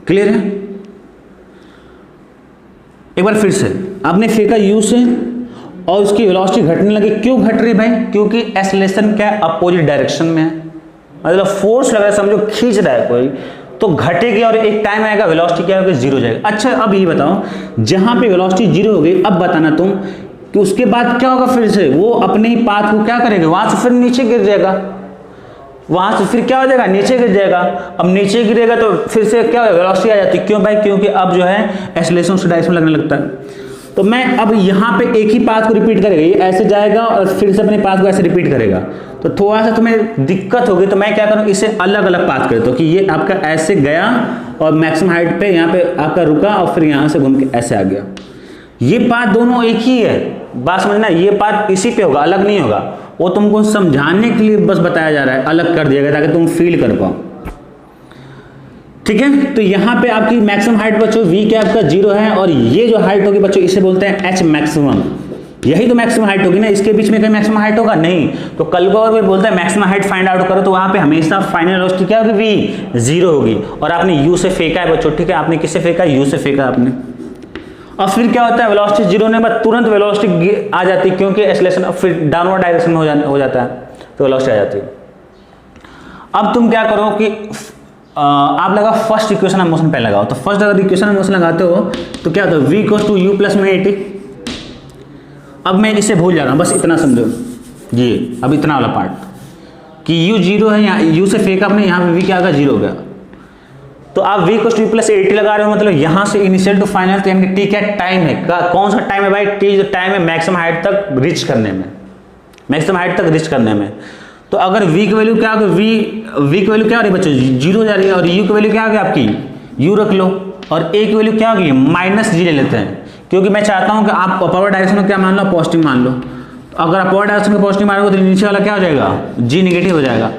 क्लियर है? एक बार फिर से, आपने फेंका u से और उसकी वेलोसिटी घटने लगी। क्यों घट रही भाई? क्योंकि एक्सेलरेशन क्या है, अपोजिट डायरेक्शन में है। मतलब फोर्स लग रहा है, समझो खींच रहा है कोई, तो घटेगी और एक टाइम आएगा वेलोसिटी क्या होगी, 0 हो जाएगी। अच्छा अब ये बताओ, जहां पे वेलोसिटी 0 हो गई, अब बताना तुम कि उसके बाद क्या होगा। फिर से वो अपने ही पाथ को क्या करेगा, वहां से फिर नीचे गिर जाएगा, वहां से फिर क्या हो जाएगा, नीचे गिर जाएगा। अब नीचे गिरेगा तो फिर से क्या होगा, वेलोसिटी आ जाती है। क्यों भाई? क्योंकि अब जो है एक्सेलरेशन उस डायरेक्शन में लगने लगता है। तो मैं अब यहाँ पे एक ही पाथ को रिपीट करेगा, ये ऐसे जाएगा और फिर से अपने पाथ को ऐसे रिपीट करेगा, तो थोड़ा सा तुम्हें दिक्कत होगी। तो मैं क्या करूँ, इसे अलग अलग पाथ करता हूँ कि ये आपका ऐसे गया और मैक्सिमम हाइट पे यहाँ पे आपका रुका और फिर यहाँ से घूम के ऐसे आ गया। ये पाथ दोनों एक ही है, बात समझना। ये पाथ इसी पे होगा, अलग नहीं होगा। वो तुमको समझाने के लिए बस बताया जा रहा है, अलग कर दिया गया ताकि तुम फील कर पाओ, ठीक है। तो यहाँ पे आपकी मैक्सिमम हाइट बच्चों v क्या आपका 0 है, और ये जो हाइट होगी बच्चों इसे बोलते हैं h मैक्सिमम। यही तो मैक्सिमम हाइट होगी ना, इसके बीच में कोई मैक्सिमम हाइट होगा नहीं। तो कल को और बोलता है मैक्सिमम हाइट फाइंड आउट करो, तो वहां पे हमेशा फाइनल वेलोसिटी क्या होगी, v 0 होगी। और आपने u से फेंका है बच्चों, ठीक है। आपने किससे फेंका, u से फेंका आपने, और फिर क्या होता है, वेलोसिटी 0 होने के बाद तुरंत वेलोसिटी आ जाती है, क्योंकि एक्सेलरेशन फिर डाउनवर्ड डायरेक्शन में हो जाता है, तो वेलोसिटी आ जाती है। अब तुम क्या करो कि आप लगा फर्स्ट इक्वेशन ऑफ मोशन पहले लगाओ। तो फर्स्ट अगर इक्वेशन ऑफ मोशन लगाते हो तो क्या होता है, v = u + -80। अब मैं इसे भूल जा रहा हूँ, बस इतना समझो ये, अब इतना वाला पार्ट कि u 0 है, यहाँ u से फेंका आपने, यहाँ पे v क्या होगा, 0 हो गया। तो आप v = u + 80 लगा रहे हो, मतलब यहाँ से इनिशियल टू फाइनल, तो यानी t क्या टाइम है, कौन सा टाइम है भाई, t जो टाइम है मैक्सिमम हाइट तक रीच करने में, मैक्सिमम हाइट तक रीच करने में। तो अगर v की वैल्यू क्या होगी, v की वैल्यू क्या हो रही है बच्चों, 0 हो जा रही है, और u की वैल्यू क्या होगी आपकी, u रख लो, और a की वैल्यू क्या होगी, -g ले लेते हैं, क्योंकि मैं चाहता हूं कि आप अपवर्ड डायरेक्शन में क्या मान लो, पॉजिटिव मान लो। तो अगर अपवर्ड डायरेक्शन में पॉजिटिव मानोगे तो नीचे वाला क्या हो जाएगा, g नेगेटिव हो जाएगा।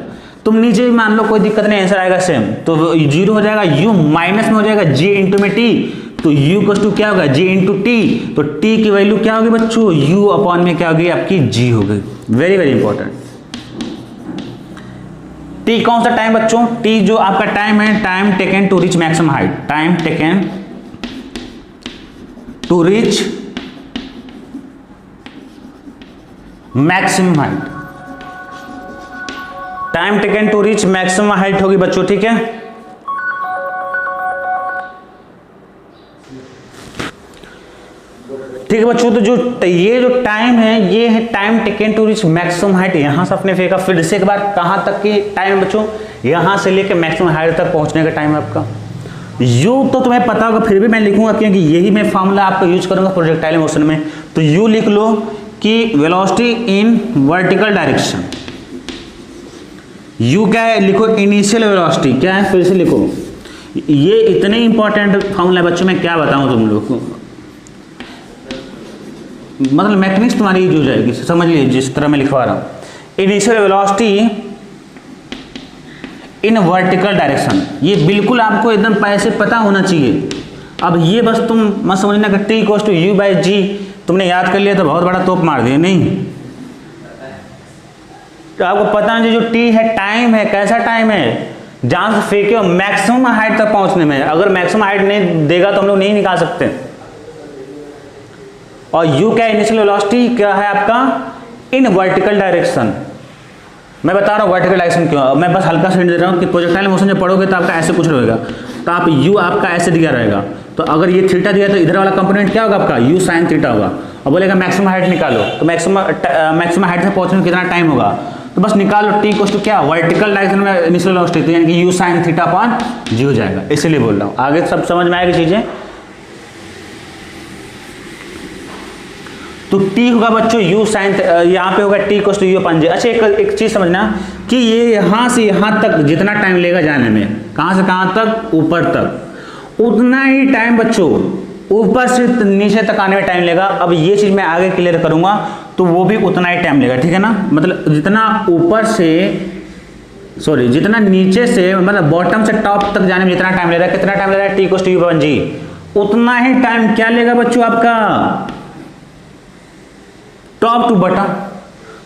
तुम नीचे भी मान लो, कोई दिक्कत नहीं, आंसर आएगा सेम। तो 0 हो जाएगा, u माइनस में हो जाएगा g इंटू में t, तो u = क्या होगा, g इंटू t। तो t की वैल्यू क्या होगी बच्चों, u अपॉन में क्या होगी आपकी, g होगी। Very very important. t कौन सा टाइम बच्चों, t जो आपका टाइम है, time taken to reach maximum height, time taken to reach maximum height, time taken to reach maximum height होगी बच्चों, ठीक है। ठीक है बच्चों, तो ये जो टाइम है, ये है time taken to reach maximum height. यहां से आपने फेंका, फिर से एक बार कहां तक की टाइम है बच्चों, यहां से लेके मैक्सिमम हाइट तक पहुंचने का टाइम है आपका। u तो तुम्हें पता होगा, फिर भी मैं लिखूंगा क्योंकि यही मैं फॉर्मूला आपका यूज करूंगा प्रोजेक्टाइल मोशन में। तो u लिख लो कि velocity in vertical direction, u क्या है, लिखो इनिशियल वेलोसिटी क्या है, फिर से लिखो। ये इतने इंपॉर्टेंट फॉर्मूला बच्चों, मैं क्या बताऊं तुम लोग को, मतलब मैकेनिक्स तुम्हारी यूज हो जाएगी, समझ लीजिए जिस तरह मैं लिखवा रहा हूँ। Initial velocity in vertical direction, ये बिल्कुल आपको एकदम पैसे पता होना चाहिए। अब ये बस तुम मत समझना कि t equals to u by g तुमने याद कर लिया तो बहुत बड़ा तोप मार दिया, नहीं। तो आपको पता नहीं जो टी है टाइम है, कैसा टाइम है, जहां से फेंके हो मैक्सिमम हाइट तक पहुंचने में। अगर मैक्सिमम हाइट नहीं देगा तो हम लोग नहीं निकाल सकते। और यू क्या इनिशियल वेलोसिटी क्या है आपका इन वर्टिकल डायरेक्शन। मैं बता रहा हूँ वर्टिकल डायरेक्शन क्यों, मैं बस हल्का सा हिंट दे रहा हूँ कि प्रोजेक्टाइल मोशन जब पढ़ोगे तो आपका ऐसे कुछ रहेगा, तो आप यू आपका ऐसे दिया रहेगा, तो अगर ये थीटा दिया तो इधर वाला कंपोनेंट क्या होगा आपका यू साइन थीटा होगा। और बोलेगा मैक्सिमम हाइट निकालो, तो मैक्सिमम हाइट से पहुंचने में कितना टाइम होगा, तो बस निकालो टी इक्वल्स टू क्या वर्टिकल डायरेक्शन में इनिशियल वेलोसिटी, तो यानी कि यू साइन थीटा अपॉन जी हो जाएगा। इसीलिए बोल रहा हूँ, आगे सब समझ में आएगी चीजें। तो t होगा बच्चों u साइन, यहाँ पे होगा t equals to u upon g. अच्छा एक चीज समझना कि ये यहाँ से यहाँ तक जितना टाइम लेगा जाने में, कहाँ से कहाँ तक, ऊपर तक, उतना ही टाइम बच्चों ऊपर से नीचे तक आने में टाइम लेगा। अब ये चीज मैं आगे क्लियर करूंगा तो वो भी उतना ही टाइम लेगा, ठीक है ना। मतलब जितना ऊपर से जितना नीचे से मतलब बॉटम से टॉप तक जाने में जितना टाइम ले रहा है, कितना टाइम ले रहा है, t equals to u upon g, उतना ही टाइम क्या लेगा बच्चों आपका टॉप टू बॉटम।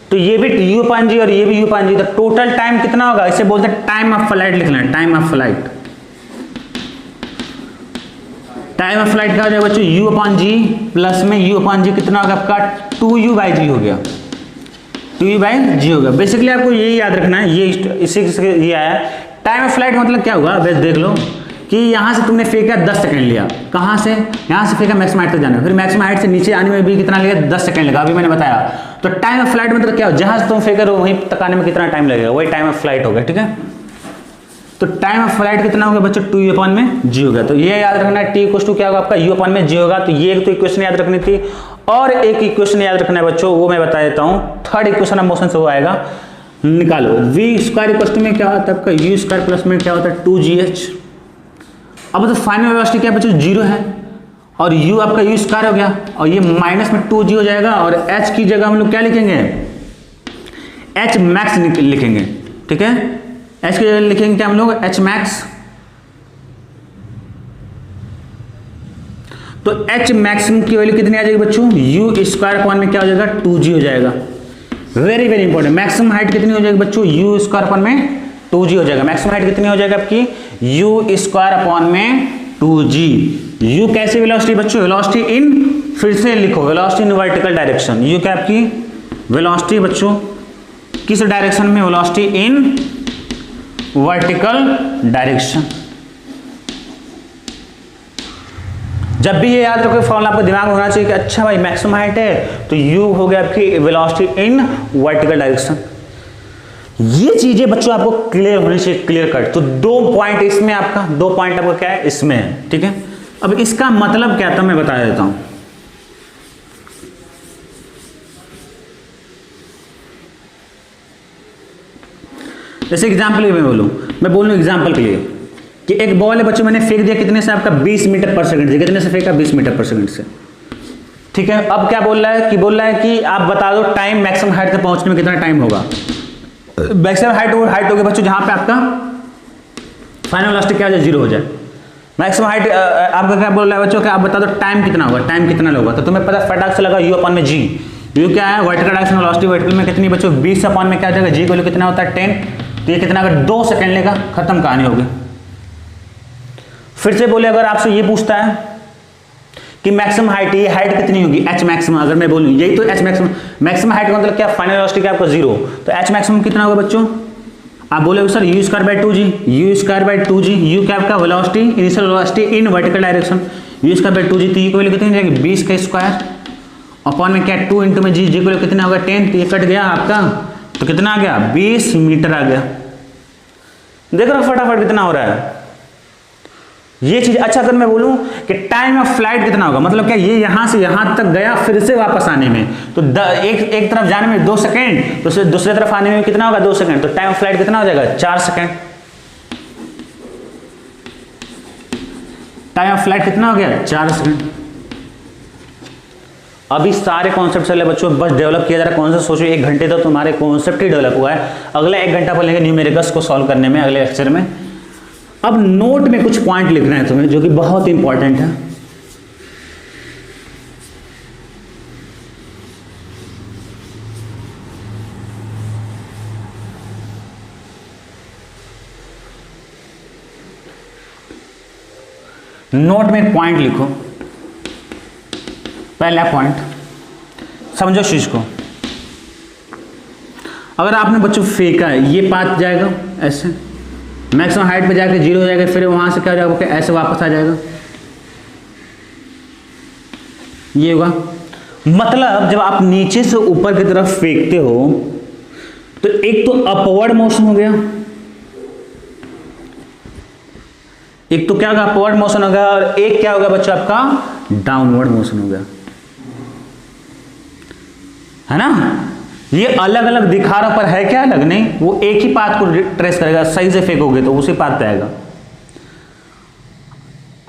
तो ये भी u अपॉन जी और ये भी u अपॉन जी, तो टोटल टाइम कितना होगा, इसे बोलते हैं टाइम ऑफ फ्लाइट, लिखना है time of flight. Time of flight क्या हो जाएगा बच्चों u अपॉन जी प्लस में u अपॉन जी कितना होगा आपका 2u बाई जी हो गया, 2u बाई जी हो गया। बेसिकली आपको यही याद रखना है, ये इसी ये आया टाइम ऑफ फ्लाइट मतलब क्या हुआ, बस देख लो कि यहाँ से तुमने फेंका 10 सेकंड लिया, कहाँ से, यहाँ से फेंका मैक्सिमम हाइट तक जाने में, फिर मैक्सिमम हाइट से नीचे आने में भी कितना लिया 10 सेकंड लगा, अभी मैंने बताया। तो टाइम ऑफ फ्लाइट मतलब क्या हो, जहां से तुम फेंक रहे हो वहीं तक आने में कितना टाइम लगेगा, वही टाइम ऑफ फ्लाइट हो गया, ठीक है। तो टाइम ऑफ फ्लाइट कितना होगा बच्चों 2u अपॉन में जी होगा। तो ये याद रखना है t इक्वल्स टू क्या होगा आपका u अपॉन में जी होगा। तो ये एक तो इक्वेशन याद रखनी थी, और एक इक्वेशन याद रखना है बच्चों, वो मैं बता देता हूँ। थर्ड इक्वेशन ऑफ मोशन से वो आएगा, निकालो v स्क्वायर इक्वल्स टू में क्या होता है आपका u स्क्वायर प्लस में क्या होता है 2gh। अब तो फाइनल वेलोसिटी क्या बच्चों 0 है, और u आपका u स्क्वायर हो गया, और ये माइनस में 2g हो जाएगा, और h की जगह हम लोग क्या लिखेंगे h मैक्स लिखेंगे, ठीक है। h की जगह लिखेंगे क्या हम लोग h मैक्स। तो h मैक्सिमम की वैल्यू कितनी आ जाएगी बच्चों u स्क्वायर अपॉन में क्या हो जाएगा 2g हो जाएगा। Very very important, maximum height कितनी हो जाएगी बच्चों u स्क्वायर अपॉन में 2g हो जाएगा। मैक्सिमम हाइट कितनी हो जाएगा आपकी u स्क्वायर अपॉन में 2g। u कैसी वेलोसिटी बच्चों, वेलोसिटी इन, फिर से लिखो velocity in vertical direction. u क्या आपकी वेलोसिटी बच्चों किस डायरेक्शन में, वेलोसिटी इन वर्टिकल डायरेक्शन। जब भी ये याद रखो फॉर्मूला आपको दिमाग में होना चाहिए कि अच्छा भाई मैक्सिमम हाइट है तो u हो गया आपकी वेलोसिटी इन वर्टिकल डायरेक्शन। ये चीजें बच्चों आपको क्लियर होनी चाहिए, क्लियर कट। तो 2 पॉइंट इसमें आपका, 2 पॉइंट आपका क्या है इसमें है, ठीक है। अब इसका मतलब क्या था मैं बता देता हूं। जैसे एग्जाम्पल मैं बोलूं एग्जाम्पल के लिए कि एक बॉल है बच्चों, मैंने फेंक दिया कितने से आपका 20 मीटर पर सेकंड से, कितने से फेंका 20 मीटर पर सेकंड से, ठीक है। अब क्या बोल रहा है कि आप बता दो टाइम मैक्सिमम हाइट तक पहुंचने में कितना टाइम होगा। मैक्सिमम हाइट होगी बच्चों जहां पे आपका फाइनल वेलोसिटी क्या हो जाए 0 हो जाए। मैक्सिमम हाइट आपका क्या बोल रहा है बच्चों कि आप बता दो टाइम कितना होगा, टाइम कितना होगा। तो तुम्हें पता फटाक से लगा u अपॉन में g। u क्या है वर्टिकल डायरेक्शन वेलोसिटी, वर्टिकल में कितनी बच्चों 20 अपॉन में क्या हो जाएगा g को कितना होता है 10। तो ये कितना अगर 2 सेकंड लेगा, खत्म कहानी होगी। फिर से बोले अगर आपसे ये पूछता है कि मैक्सिमम हाइट, ये हाइट कितनी होगी h मैक्सिमम, अगर मैं बोलूं यही तो h मैक्सिमम, मैक्सिमम हाइट का मतलब क्या फाइनल वेलोसिटी क्या आपका 0। तो h मैक्सिमम कितना होगा बच्चों, आप बोले sir u square by 2g, u square by 2g, u क्या आपका velocity initial velocity in vertical direction, u square by 2g। तो ये को वैल्यू कितनी जाएगी 20 का स्क्वायर अपॉन में क्या 2 इंटू में g, g को वैल्यू कितना होगा 10। तो ये कट गया आपका, तो कितना आ गया 20 मीटर आ गया। देख रहे हो फटाफट कितना हो रहा है ये चीज। अच्छा अगर मैं बोलूं कि टाइम ऑफ फ्लाइट कितना होगा, मतलब क्या ये यहां से यहां तक गया फिर से वापस आने में, तो एक तरफ जाने में 2 सेकंड, तो दूसरी तरफ आने में कितना होगा 2 सेकंड। तो टाइम ऑफ फ्लाइट कितना हो जाएगा 4 सेकंड। टाइम ऑफ फ्लाइट कितना हो गया 4 सेकंड। अभी सारे कॉन्सेप्ट चले बच्चों, बस डेवलप किया जा रहा है कॉन्सेप्ट। सोचो 1 घंटे तक तुम्हारे कॉन्सेप्ट ही डेवलप हुआ है, अगला 1 घंटा पड़ेगा न्यूमेरिकल्स को सॉल्व करने में अगले लेक्चर में। अब नोट में कुछ पॉइंट लिखना है तुम्हें जो कि बहुत इंपॉर्टेंट है। नोट में एक पॉइंट लिखो, पहला पॉइंट समझो इस चीज को। अगर आपने बच्चों फेंका है, ये पाथ जाएगा ऐसे, मैक्सिमम हाइट पे जाकर 0 हो जाएगा, फिर वहां से क्या हो जाएगा, ऐसे वापस आ जाएगा, ये होगा। मतलब जब आप नीचे से ऊपर की तरफ फेंकते हो तो एक तो अपवर्ड मोशन हो गया, एक तो क्या होगा, अपवर्ड मोशन होगा, और एक क्या होगा बच्चों आपका डाउनवर्ड मोशन हो गया, है ना। ये अलग अलग दिखा रहा पर है क्या अलग नहीं, वो एक ही पाथ को ट्रेस करेगा, सही से फेंकोगे तो उसी पाथ पे आएगा।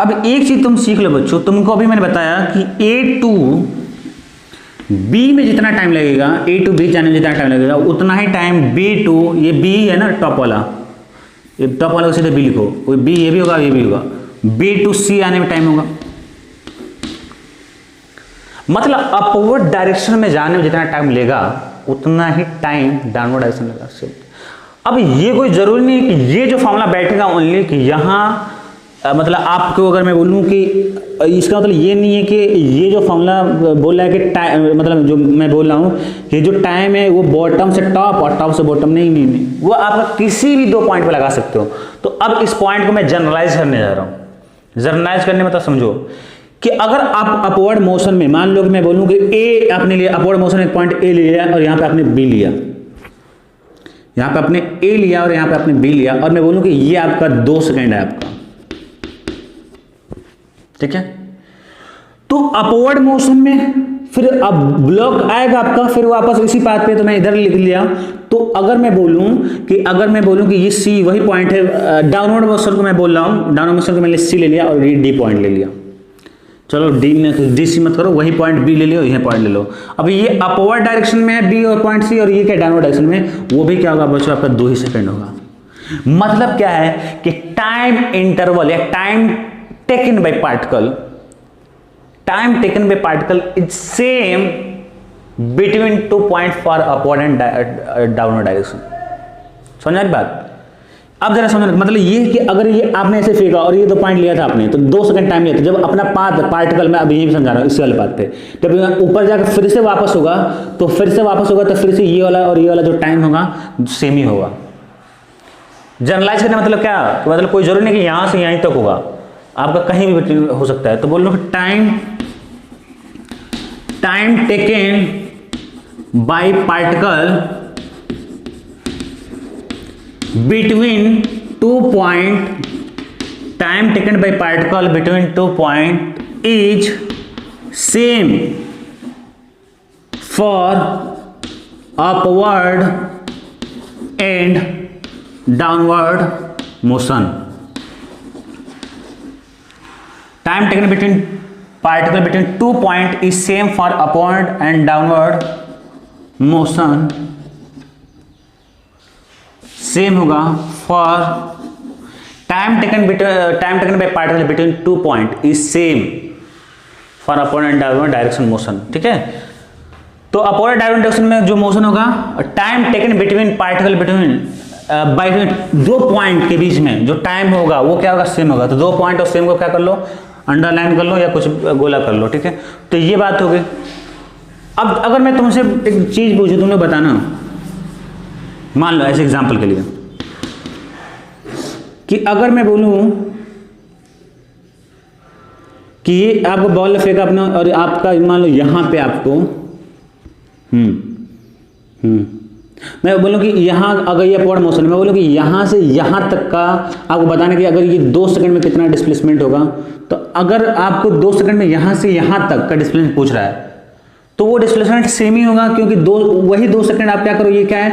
अब एक चीज तुम सीख लो बच्चों, तुमको अभी मैंने बताया कि A टू B में जितना टाइम लगेगा, A टू B जाने में जितना टाइम लगेगा उतना ही टाइम B टू, ये B है ना टॉप वाला, ये टॉप वाला को सीधे B लिखो, वो B ये भी होगा ये भी होगा, B टू C आने में टाइम होगा। मतलब अपवर्ड डायरेक्शन में जाने में जितना टाइम लेगा उतना ही टाइम डाउनवर्ड डायरेक्शन लेगा। अब ये कोई जरूरी नहीं कि ये जो फॉर्मूला बैठेगा ओनली कि यहाँ मतलब आपको अगर मैं बोलूँ कि इसका मतलब ये नहीं है कि ये जो फॉर्मूला बोल रहा है कि टाइम, मतलब जो मैं बोल रहा हूँ कि जो टाइम है वो बॉटम से टॉप और टॉप से बॉटम, नहीं, वो आप किसी भी 2 पॉइंट पे लगा सकते हो। तो अब इस पॉइंट को मैं जनरलाइज करने जा रहा हूँ। जनरलाइज करने में तो समझो कि अगर आप अपवर्ड मोशन में, मान लो कि मैं बोलूँ कि ए आपने लिया, अपवर्ड मोशन एक पॉइंट ए लिया और यहाँ पे आपने बी लिया, यहाँ पे आपने ए लिया और यहाँ पे आपने बी लिया, और मैं बोलूँ कि ये आपका 2 सेकेंड है आपका, ठीक है। तो अपवर्ड मोशन में फिर अब ब्लॉक आएगा आपका, फिर वापस इसी पाथ पे, तो मैं इधर लिख लिया। तो अगर मैं बोलूं कि ये सी वही पॉइंट है, डाउनवर्ड मोशन को मैं बोल रहा हूं, डाउनवर्ड मोशन को मैंने सी ले लिया और ये डी पॉइंट ले लिया, चलो डी सी मत करो, वही पॉइंट बी ले लियो, यही पॉइंट ले लो। अब ये अपवर्ड डायरेक्शन में है बी और पॉइंट सी, और ये क्या डाउनवर्ड डायरेक्शन में, वो भी क्या होगा बच्चों आपका 2 ही सेकेंड होगा। मतलब क्या है कि टाइम इंटरवल या time taken by particle is same between 2 points for upward and downward direction। समझ बात। अब जरा समझ, मतलब ये है कि अगर ये आपने ऐसे फेंका और ये 2 पॉइंट लिया था आपने, तो 2 सेकंड टाइम लिया था। जब अपना पाथ पार्टिकल में अभी ये भी समझा रहा हूँ इस वाले पाथ पे, जब ऊपर जाकर फिर से वापस होगा तो फिर से ये वाला और ये वाला जो टाइम होगा सेम ही होगा। जनरलाइज करने मतलब क्या, मतलब कोई जरूरी नहीं कि यहां से यहीं तक होगा, आपका कहीं भी हो सकता है। तो बोल लो time taken by particle between 2 point, time taken by particle between 2 point is same for upward and downward motion. Time taken between particle between 2 point is same for upward and downward motion, same होगा for time taken by particle between 2 point is same for upward and downward direction motion। ठीक है, तो upward downward direction में जो motion होगा, time taken between particle between 2 point के बीच में जो टाइम होगा वो क्या होगा, सेम होगा। तो 2 पॉइंट और सेम को क्या कर लो, अंडरलाइन कर लो या कुछ गोला कर लो, ठीक है। तो ये बात हो गई। अब अगर मैं तुमसे एक चीज पूछूं, तुम लोग बताना, मान लो ऐसे एग्जांपल के लिए कि अगर मैं बोलूं कि ये आपको बॉल फेंका अपना और आपका मान लो यहां पे आपको मैं बोलूं कि यहाँ अगर ये अपवर्ड मोशन, मैं बोलूं कि यहाँ से यहाँ तक का आपको बताना कि अगर ये 2 सेकंड में कितना डिस्प्लेसमेंट होगा, तो अगर आपको 2 सेकंड में यहाँ से यहाँ तक का डिस्प्लेसमेंट पूछ रहा है तो वो डिस्प्लेसमेंट सेम ही होगा, क्योंकि वही 2 सेकंड आप क्या करो, ये क्या है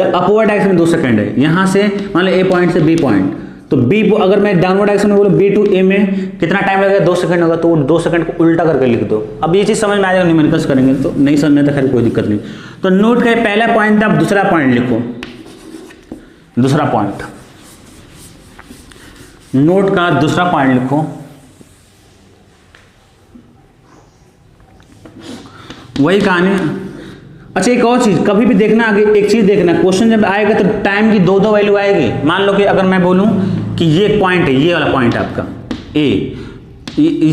अपवर्ड डायरेक्शन में 2 सेकंड है, यहाँ से मान लो ए पॉइंट से बी पॉइंट, तो बी, अगर मैं डाउनवर्ड डायरेक्शन में बोलूँ बी टू ए में कितना टाइम लगेगा, 2 सेकंड होगा, तो 2 सेकंड को उल्टा करके लिख दो। अब ये चीज़ समझ में आ जाएगा, न्यूमेरिकल्स करेंगे तो नहीं समझ में तो खैर कोई दिक्कत नहीं। तो नोट का पहला पॉइंट था, अब दूसरा पॉइंट लिखो। दूसरा पॉइंट, नोट का दूसरा पॉइंट लिखो। वही कहानी। अच्छा एक और चीज, कभी भी देखना, आगे एक चीज देखना, क्वेश्चन जब आएगा तो टाइम की 2 वैल्यू आएगी। मान लो कि अगर मैं बोलूं कि ये पॉइंट है, ये वाला पॉइंट है आपका ए,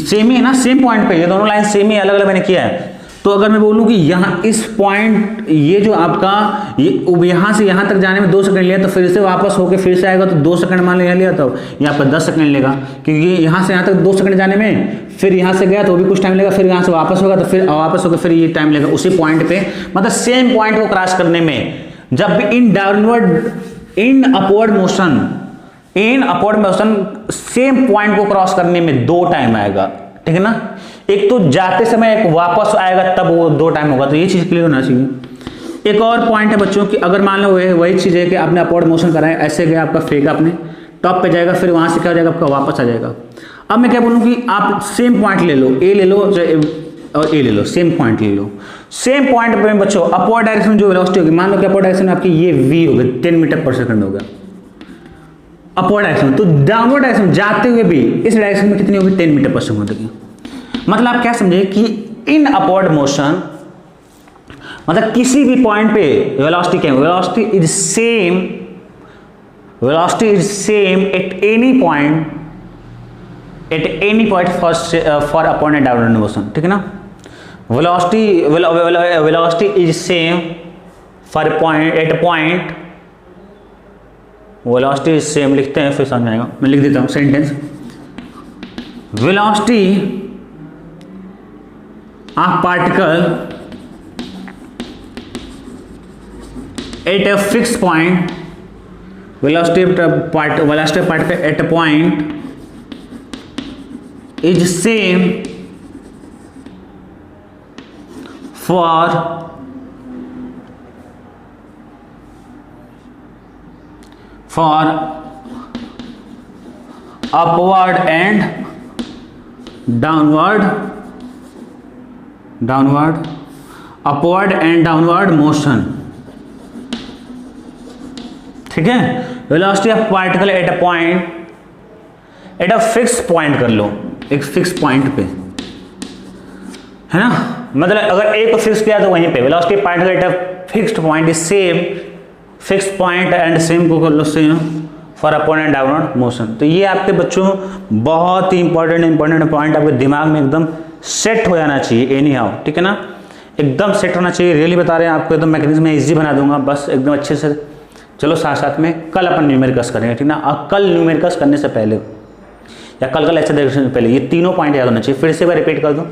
सेम ही है ना, सेम पॉइंट पे, ये दोनों लाइन सेम ही अलग अलग मैंने किया है। तो अगर मैं बोलूं कि यहाँ इस पॉइंट, ये जो आपका ये यहाँ से यहाँ तक जाने में 2 सेकंड लिया, तो फिर से वापस होके फिर से आएगा तो 2 सेकंड मान लिया, तो ये आपका 10 सेकंड लेगा, क्योंकि यहाँ से यहाँ तक 2 सेकंड जाने में, फिर यहाँ से गया तो भी कुछ टाइम लेगा, फिर यहाँ से वापस होगा तो फिर वापस होकर फिर ये टाइम लेगा उसी पॉइंट पे, मतलब सेम पॉइंट को क्रॉस करने में। जब भी in upward motion same point को क्रॉस करने में 2 टाइम आएगा, ठीक है ना। एक तो जाते समय, एक वापस आएगा तब वो 2 टाइम होगा, तो ये चीज क्लियर होना चाहिए। एक और पॉइंट है बच्चों कि अगर मान लो वही चीज है कि आपने अपवर्ड मोशन कराया, ऐसे गया आपका फेंका, अपने टॉप पे जाएगा, फिर वहां से क्या हो जाएगा आपका, वापस आ जाएगा। अब मैं क्या बोलूं कि आप सेम पॉइंट ले लो, ए ले लो और ए ले लो, सेम पॉइंट ले लो। सेम पॉइंट पे बच्चों अपवर्ड डायरेक्शन जो वेलोसिटी होगी, मान लो कि अपवर्ड डायरेक्शन आपकी ये v होगी, 10 मीटर पर सेकंड होगा अपवर्ड डायरेक्शन, तो डाउनवर्ड डायरेक्शन जाते हुए भी इस डायरेक्शन में कितनी होगी, 10 मीटर पर सेकंड होगी। मतलब आप क्या समझे कि इन अपवर्ड मोशन, मतलब किसी भी पॉइंट पे वेलोसिटी क्या है, velocity is same at any point for upward and downward motion, ठीक है ना। Velocity is same for point at point, velocity is same लिखते हैं, फिर समझ आएगा, मैं लिख देता हूं sentence. Velocity of particle at a fixed point, velocity of particle at a point is same for upward and upward and downward motion, ठीक है। Velocity of particle at a point, at a fix point कर लो, एक fix point पे, है ना। मतलब अगर ए को फिक्स किया तो वहीं पे velocity particle at a fixed point is same, fix point and same को कर लो same for upward and downward motion. तो ये आपके बच्चों बहुत ही इंपॉर्टेंट पॉइंट आपके दिमाग में एकदम सेट हो जाना चाहिए, एनी हाउ, ठीक है ना, एकदम सेट होना चाहिए। रियली बता रहे हैं आपको, एकदम मैकेनिज्म में इजी बना दूंगा, बस एकदम अच्छे से। चलो साथ साथ में कल अपन न्यूमेरिकल्स करेंगे, ठीक ना। और कल न्यूमेरिकल्स करने से पहले या कल का लेक्चर देखने से पहले ये तीनों पॉइंट याद होना चाहिए। फिर से मैं रिपीट कर दूं,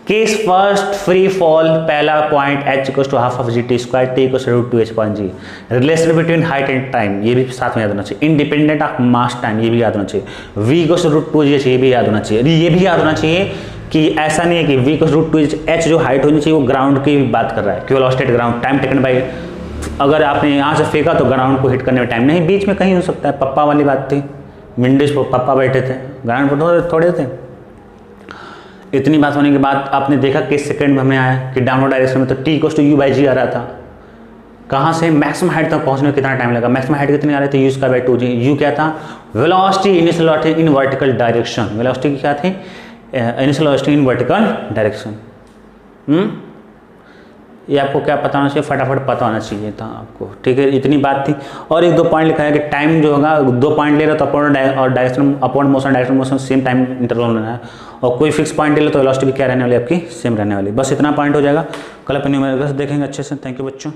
केस फर्स्ट फ्री फॉल, पहला point h equals to half of gt square, t equals to √2h/g, relation between height and time, ये भी साथ में याद होना चाहिए। इंडिपेंडेंट ऑफ मास टाइम, ये भी याद होना चाहिए। v इक्वल्स टू √2h, ये भी याद होना चाहिए। ये भी याद होना चाहिए कि ऐसा नहीं है कि v इक्वल्स टू √2h, जो हाइट होनी चाहिए वो ग्राउंड की बात कर रहा है, कि velocity at ground, time taken bye, अगर आपने यहाँ से फेंका तो ग्राउंड को हिट करने में टाइम नहीं, बीच में कहीं हो सकता है। पप्पा वाली बात थी, विंडोज पर पप्पा बैठे थे, ग्राउंड पर थोड़े थे। इतनी बात होने के बाद आपने देखा किस सेकंड में हमें आया कि डाउनवर्ड डायरेक्शन में तो t इक्वल्स टू u/g आ रहा था। कहाँ से मैक्सिमम हाइट तक पहुँचने में कितना टाइम लगा, मैक्सिमम हाइट कितनी आ रही थी, u²/2g। u क्या था, velocity initial velocity in vertical direction, velocity क्या थी, initial velocity in vertical direction. ये आपको क्या पता होना चाहिए, फटाफट पता होना चाहिए था आपको, ठीक है। इतनी बात थी। और 1-2 पॉइंट लिखा है कि टाइम जो होगा 2 पॉइंट ले रहा तो upward motion same time interval में है, और कोई फिक्स पॉइंट ले लो तो वेलोसिटी भी क्या रहने वाली आपकी, सेम रहने वाली। बस इतना पॉइंट हो जाएगा। कल अपन न्यूमेरिकल्स देखेंगे अच्छे से। थैंक यू बच्चों।